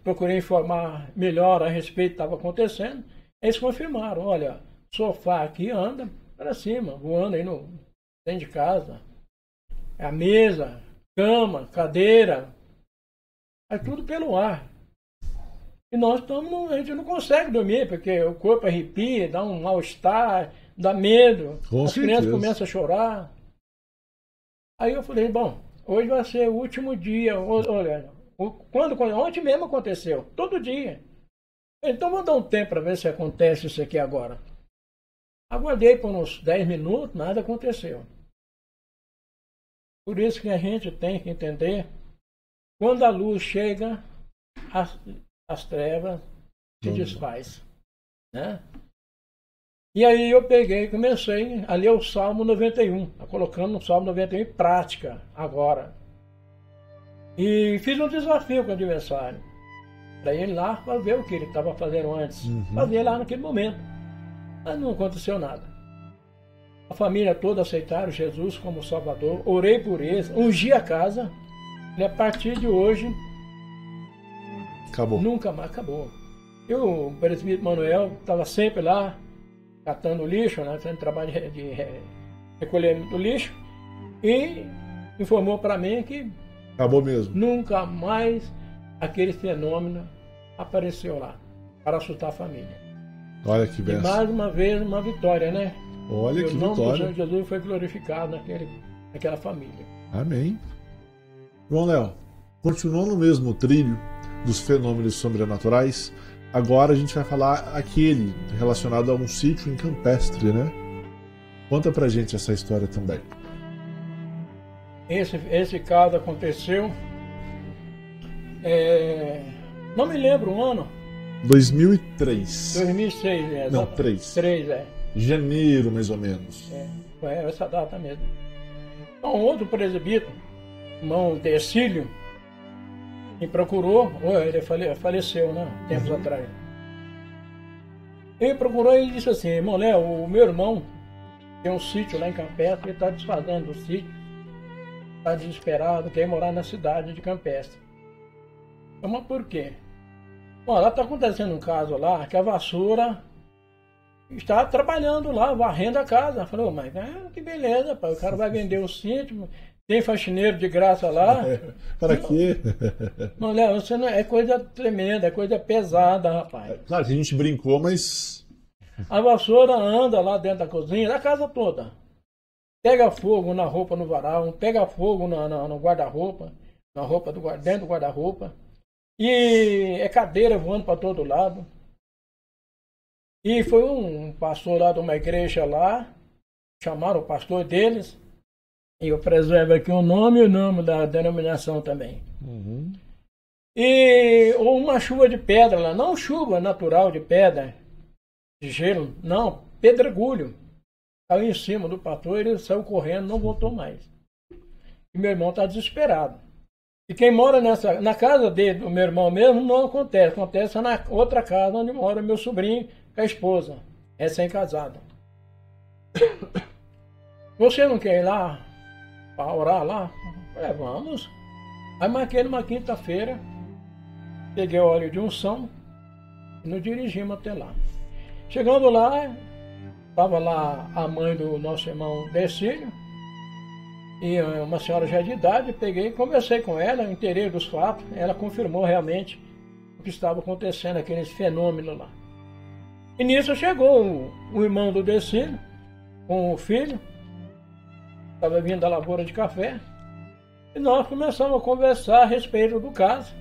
procurei informar melhor a respeito do que estava acontecendo. Eles confirmaram, olha, o sofá aqui anda para cima, voando aí no dentro de casa. A mesa, cama, cadeira, é tudo pelo ar. E nós estamos, a gente não consegue dormir, porque o corpo arrepia, dá um mal-estar, dá medo, as crianças começam a chorar. Aí eu falei, bom, hoje vai ser o último dia, olha, ontem mesmo aconteceu, todo dia. Então vou dar um tempo para ver se acontece isso aqui agora. Aguardei por uns 10 minutos, nada aconteceu. Por isso que a gente tem que entender, quando a luz chega, as trevas se desfaz, né? E aí eu peguei e comecei a ler o Salmo 91, colocando o Salmo 91 em prática agora. E fiz um desafio com o adversário, para ele lá para ver o que ele estava fazendo antes, fazer lá naquele momento. Mas não aconteceu nada. A família toda aceitaram Jesus como Salvador, orei por eles, ungi a casa, e a partir de hoje acabou. Nunca mais acabou. O presbítero Manuel estava sempre lá, catando lixo, né, fazendo trabalho de recolhimento do lixo, e informou para mim que acabou mesmo. Nunca mais aquele fenômeno apareceu lá, para assustar a família. Olha que bênção. E mais uma vez, uma vitória, né? Olha que vitória. O nome do Senhor Jesus foi glorificado naquela família. Amém. João Léo, continuando no mesmo trilho dos fenômenos sobrenaturais, agora a gente vai falar aquele relacionado a um sítio em Campestre, né? Conta pra gente essa história também. Esse caso aconteceu, não me lembro o ano. 2003. 2006, é. Não, 3. 3, é. Janeiro, mais ou menos. Foi essa data mesmo. Então, outro presbítero, irmão Decílio, me procurou, ele faleceu, né, tempos atrás. Ele procurou e disse assim, irmão Léo, o meu irmão tem um sítio lá em Campestre, ele está desfazendo do sítio, está desesperado, quer morar na cidade de Campestre. Mas por quê? Bom, lá está acontecendo um caso lá, que a vassoura está trabalhando lá, varrendo a casa. Falou, mas que beleza, pai, o cara vai vender o sítio, tem faxineiro de graça lá. Para quê? Não, Léo, você não, é coisa tremenda, é coisa pesada, rapaz. Claro que a gente brincou, mas... A vassoura anda lá dentro da cozinha, da casa toda. Pega fogo na roupa no varal, pega fogo no guarda-roupa, na roupa dentro do guarda-roupa. E é cadeira voando para todo lado. E foi um pastor lá de uma igreja lá, chamaram o pastor deles, e eu preservo aqui o nome e o nome da denominação também. E uma chuva de pedra lá, não chuva natural de pedra, de gelo, não, pedregulho. Caiu em cima do pastor, ele saiu correndo, não voltou mais. E meu irmão está desesperado. E quem mora na casa dele, do meu irmão mesmo, não acontece. Acontece na outra casa onde mora meu sobrinho com a esposa, recém-casada. Você não quer ir lá para orar lá? Vamos. Aí marquei numa quinta-feira, peguei o óleo de unção e nos dirigimos até lá. Chegando lá, estava lá a mãe do nosso irmão Decílio, e uma senhora já de idade, peguei e conversei com ela, inteirei dos fatos, ela confirmou realmente o que estava acontecendo, aqueles fenômenos lá. E nisso chegou o irmão do Decílio, com o filho, estava vindo da lavoura de café, e nós começamos a conversar a respeito do caso.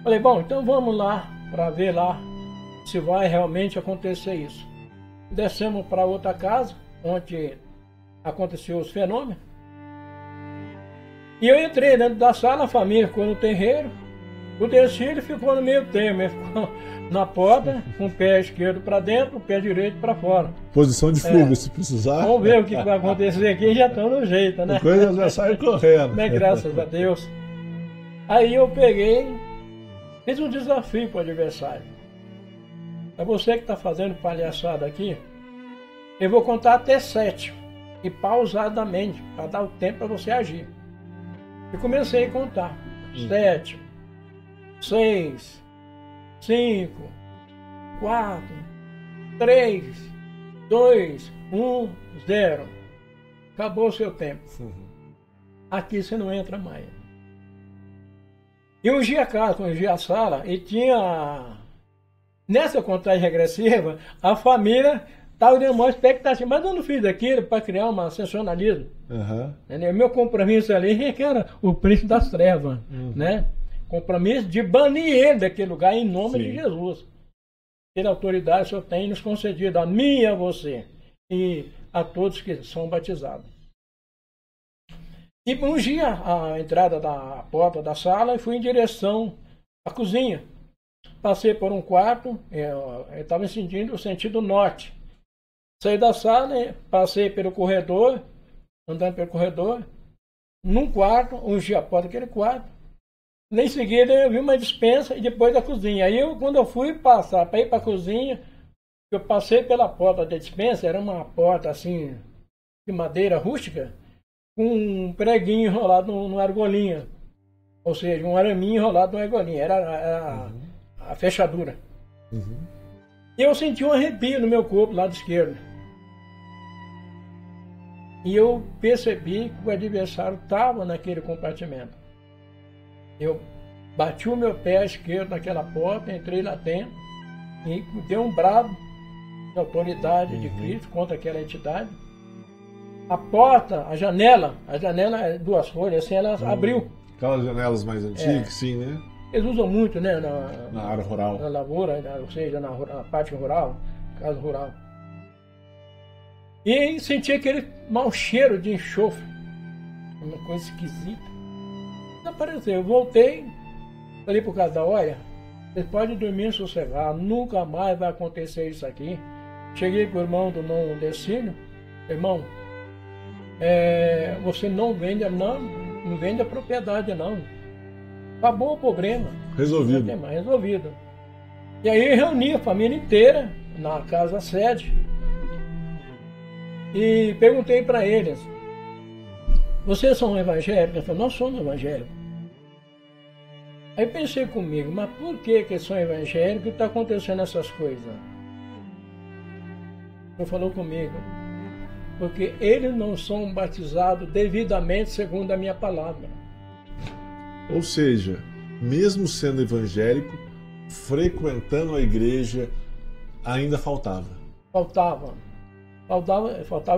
Falei, bom, então vamos lá, para ver lá se vai realmente acontecer isso. Descemos para outra casa, onde aconteceu os fenômenos. E eu entrei dentro da sala, a família ficou no terreiro, o Decílio ficou no meio termo, ele ficou na porta, com o pé esquerdo para dentro, o pé direito para fora. Posição de fuga, se precisar. Vamos ver o que vai acontecer aqui, já estão no jeito, né? A coisa já sai correndo. Mas graças a Deus. Aí eu peguei, fiz um desafio para o adversário. É você que está fazendo palhaçada aqui, eu vou contar até 7, e pausadamente, para dar o tempo para você agir. E comecei a contar. 7, 6, 5, 4, 3, 2, 1, 0. Acabou o seu tempo. Aqui você não entra mais. E ungi a casa, ungi a sala, e tinha... Nessa contagem regressiva, a família estava dando uma expectativa. Mas eu não fiz aquilo para criar um sensacionalismo. Meu compromisso ali é que era o príncipe das trevas. Né? Compromisso de banir ele daquele lugar em nome de Jesus. Pela autoridade que o Senhor tem nos concedido, a mim e a você, e a todos que são batizados. E ungi a entrada da porta da sala e fui em direção à cozinha. Passei por um quarto, eu estava sentindo o sentido norte. Saí da sala, passei pelo corredor, andando pelo corredor, num quarto, ungi a porta daquele quarto. Em seguida eu vi uma despensa e depois a cozinha. Aí quando eu fui passar para ir para a cozinha, eu passei pela porta da despensa, era uma porta assim, de madeira rústica, com um preguinho enrolado numa argolinha. Ou seja, um araminho enrolado numa argolinha. Era a fechadura. E eu senti um arrepio no meu corpo, lado esquerdo. E eu percebi que o adversário estava naquele compartimento. Eu bati o meu pé esquerdo naquela porta, entrei lá dentro e dei um brado de autoridade de Cristo contra aquela entidade. A porta, a janela é 2 folhas, assim, ela abriu. Aquelas janelas mais antigas, sim, né? Eles usam muito, né? Na área rural. Na lavoura, ou seja, na parte rural, casa rural. E senti aquele mau cheiro de enxofre, uma coisa esquisita. Desapareceu. Eu voltei, falei pro casal, olha, vocês podem dormir sossegado, nunca mais vai acontecer isso aqui. Cheguei pro irmão do irmão Decílio, irmão, você não vende a propriedade não. Acabou o problema. Resolvido. Não tem mais, resolvido. E aí reuni a família inteira na casa sede e perguntei para eles, vocês são evangélicos? Eles falaram, nós somos evangélicos. Aí pensei comigo, mas por que eles são evangélicos e está acontecendo essas coisas? Ele falou comigo, porque eles não são batizados devidamente segundo a minha palavra. Ou seja, mesmo sendo evangélico, frequentando a igreja, ainda faltava. Faltava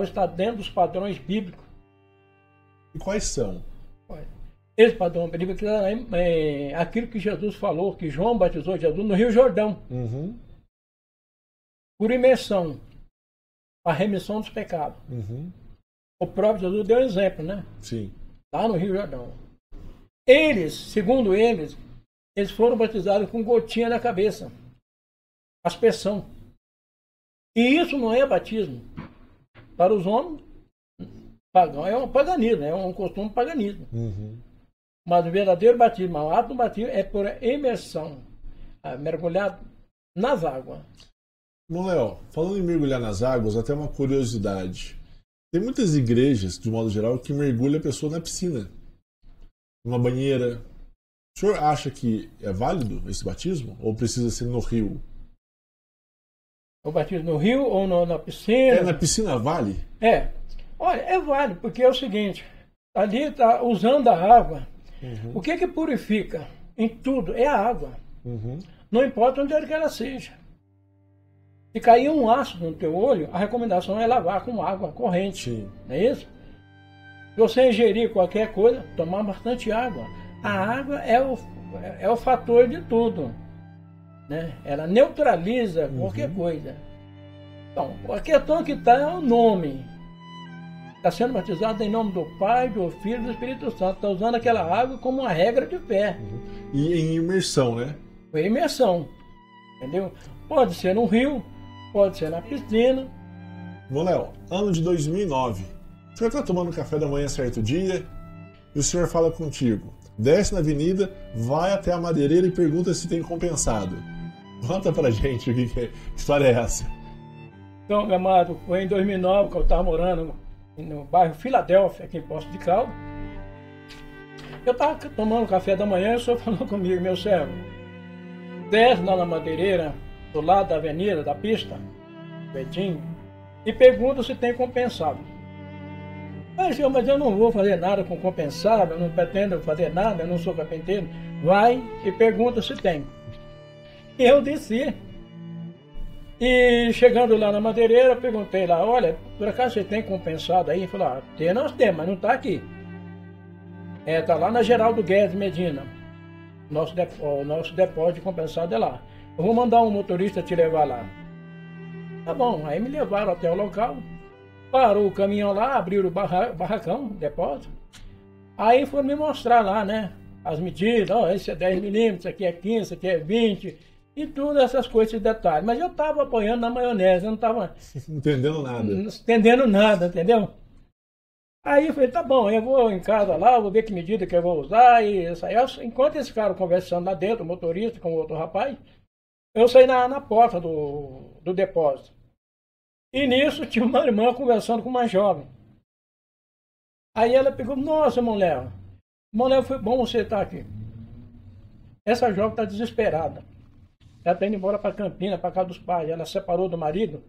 estar dentro dos padrões bíblicos. E quais são? Esse padrão bíblico é aquilo que Jesus falou, que João batizou Jesus no Rio Jordão. Por imersão, a remissão dos pecados. O próprio Jesus deu um exemplo, né? Sim. Lá no Rio Jordão. Eles, segundo eles foram batizados com gotinha na cabeça. Aspersão. E isso não é batismo. Para os homens, pagão é um paganismo, é um costume paganismo. Mas o verdadeiro batismo, o ato do batismo é por imersão, mergulhado nas águas. Bom, Léo, falando em mergulhar nas águas, até uma curiosidade. Tem muitas igrejas, de modo geral, que mergulham a pessoa na piscina, numa banheira. O senhor acha que é válido esse batismo? Ou precisa ser no rio? O batismo no rio ou na piscina? Na piscina vale? Olha, é válido, porque é o seguinte, ali está usando a água. O que purifica em tudo é a água. Não importa onde é que ela seja. Se cair um ácido no teu olho, a recomendação é lavar com água corrente. Sim. Não é isso? Se você ingerir qualquer coisa, tomar bastante água. A água é o fator de tudo. Né? Ela neutraliza qualquer coisa. Então, a questão que está é o nome. Está sendo batizado em nome do Pai, do Filho e do Espírito Santo. Está usando aquela água como uma regra de fé. E em imersão, né? Foi imersão. Entendeu? Pode ser no rio, pode ser na piscina. Bom, Léo, ano de 2009. O senhor está tomando café da manhã certo dia e o senhor fala contigo. Desce na avenida, vai até a madeireira e pergunta se tem compensado. Conta pra gente que história é essa. Então, meu amado, foi em 2009 que eu estava morando no bairro Filadélfia, aqui em Poços de Caldas. Eu estava tomando café da manhã e o senhor falou comigo, meu servo, desce lá na madeireira, do lado da avenida, da pista, Betinho, e pergunta se tem compensado. Mas eu não vou fazer nada com compensado, eu não pretendo fazer nada, eu não sou carpinteiro. Vai e pergunta se tem. E eu desci. E chegando lá na madeireira, eu perguntei lá, olha, por acaso você tem compensado aí? Ele falou, nós temos, mas não está aqui. Está lá na Geraldo Guedes Medina. O nosso depósito de compensado é lá. Eu vou mandar um motorista te levar lá. Tá bom, aí me levaram até o local. Parou o caminhão lá, abriram o barracão, depósito. Aí foram me mostrar lá, né? As medidas, esse é 10 milímetros, isso aqui é 15, isso aqui é 20, e tudo essas coisas, esses detalhes. Mas eu estava apoiando na maionese, eu não estava entendendo nada. Entendendo nada, entendeu? Aí eu falei, tá bom, eu vou em casa lá, vou ver que medida que eu vou usar, e isso aí. Enquanto eles ficaram conversando lá dentro, o motorista com o outro rapaz, eu saí na porta do depósito. E nisso tinha uma irmã conversando com uma jovem. Aí ela pegou, nossa, irmão Léo, foi bom você estar aqui. Essa jovem está desesperada. Ela está indo embora para Campinas, para casa dos pais. Ela separou do marido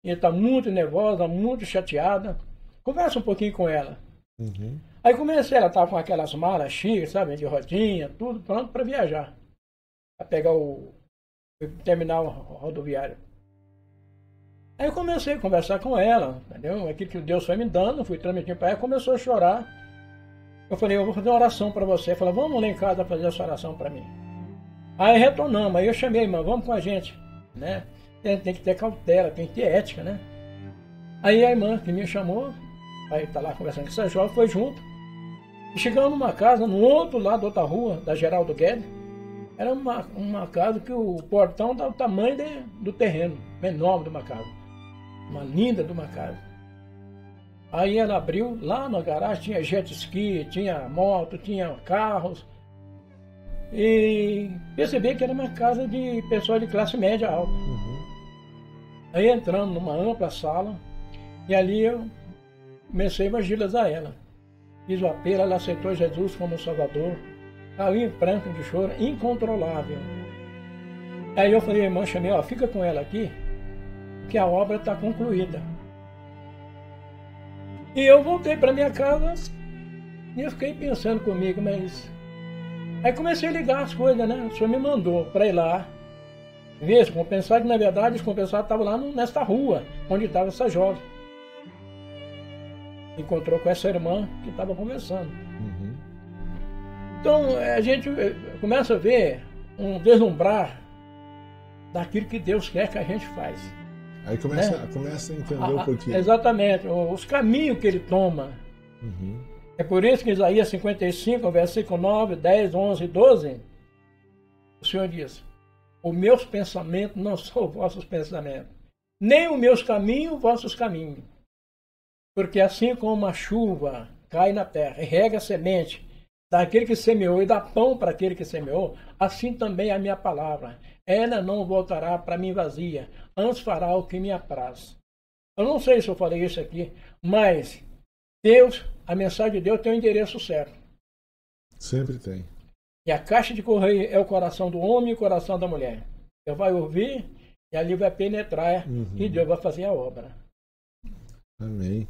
e está muito nervosa, muito chateada. Conversa um pouquinho com ela. Uhum. Aí comecei, ela estava com aquelas malas chiques, sabe, de rodinha, tudo pronto para viajar. Para pegar o terminal rodoviário. Aí eu comecei a conversar com ela, entendeu? Aquilo que Deus foi me dando, fui transmitindo para ela, começou a chorar. Eu falei, eu vou fazer uma oração para você. Ela falou, vamos lá em casa fazer essa oração para mim. Aí retornamos, aí eu chamei a irmã, vamos com a gente, né? Tem que ter cautela, tem que ter ética, né? Aí a irmã que me chamou, aí tá lá conversando com essa jovem, foi junto. E chegamos numa casa, no outro lado da outra rua, da Geraldo Guedes. Era uma casa que o portão dá o tamanho do terreno, menor de uma casa. Uma linda de uma casa. Aí ela abriu, lá na garagem tinha jet ski, tinha moto, tinha carros. E percebi que era uma casa de pessoas de classe média alta. Uhum. Aí entramos numa ampla sala, e ali eu comecei a evangelizar ela. Fiz o apelo, ela aceitou Jesus como Salvador. Caiu em pranto de choro, incontrolável. Aí eu falei, irmã, chamei, fica com ela aqui, que a obra está concluída. E eu voltei para minha casa e eu fiquei pensando comigo, mas... Aí comecei a ligar as coisas, né? O senhor me mandou para ir lá ver esse compensado, que na verdade esse compensado estava lá nesta rua, onde estava essa jovem. Encontrou com essa irmã que estava conversando. Uhum. Então a gente começa a ver um deslumbrar daquilo que Deus quer que a gente faz. Aí começa a entender o porquê. Exatamente, os caminhos que ele toma. Uhum. É por isso que Isaías 55, versículo 9, 10, 11 e 12, o Senhor diz, os meus pensamentos não são vossos pensamentos, nem os meus caminhos, vossos caminhos. Porque assim como a chuva cai na terra e rega a semente daquele que semeou e dá pão para aquele que semeou, assim também a minha palavra. Ela não voltará para mim vazia, antes fará o que me apraz. Eu não sei se eu falei isso aqui, mas Deus, a mensagem de Deus tem o endereço certo. Sempre tem. E a caixa de correio é o coração do homem e o coração da mulher. Deus vai ouvir e ali vai penetrar e Deus vai fazer a obra. Amém.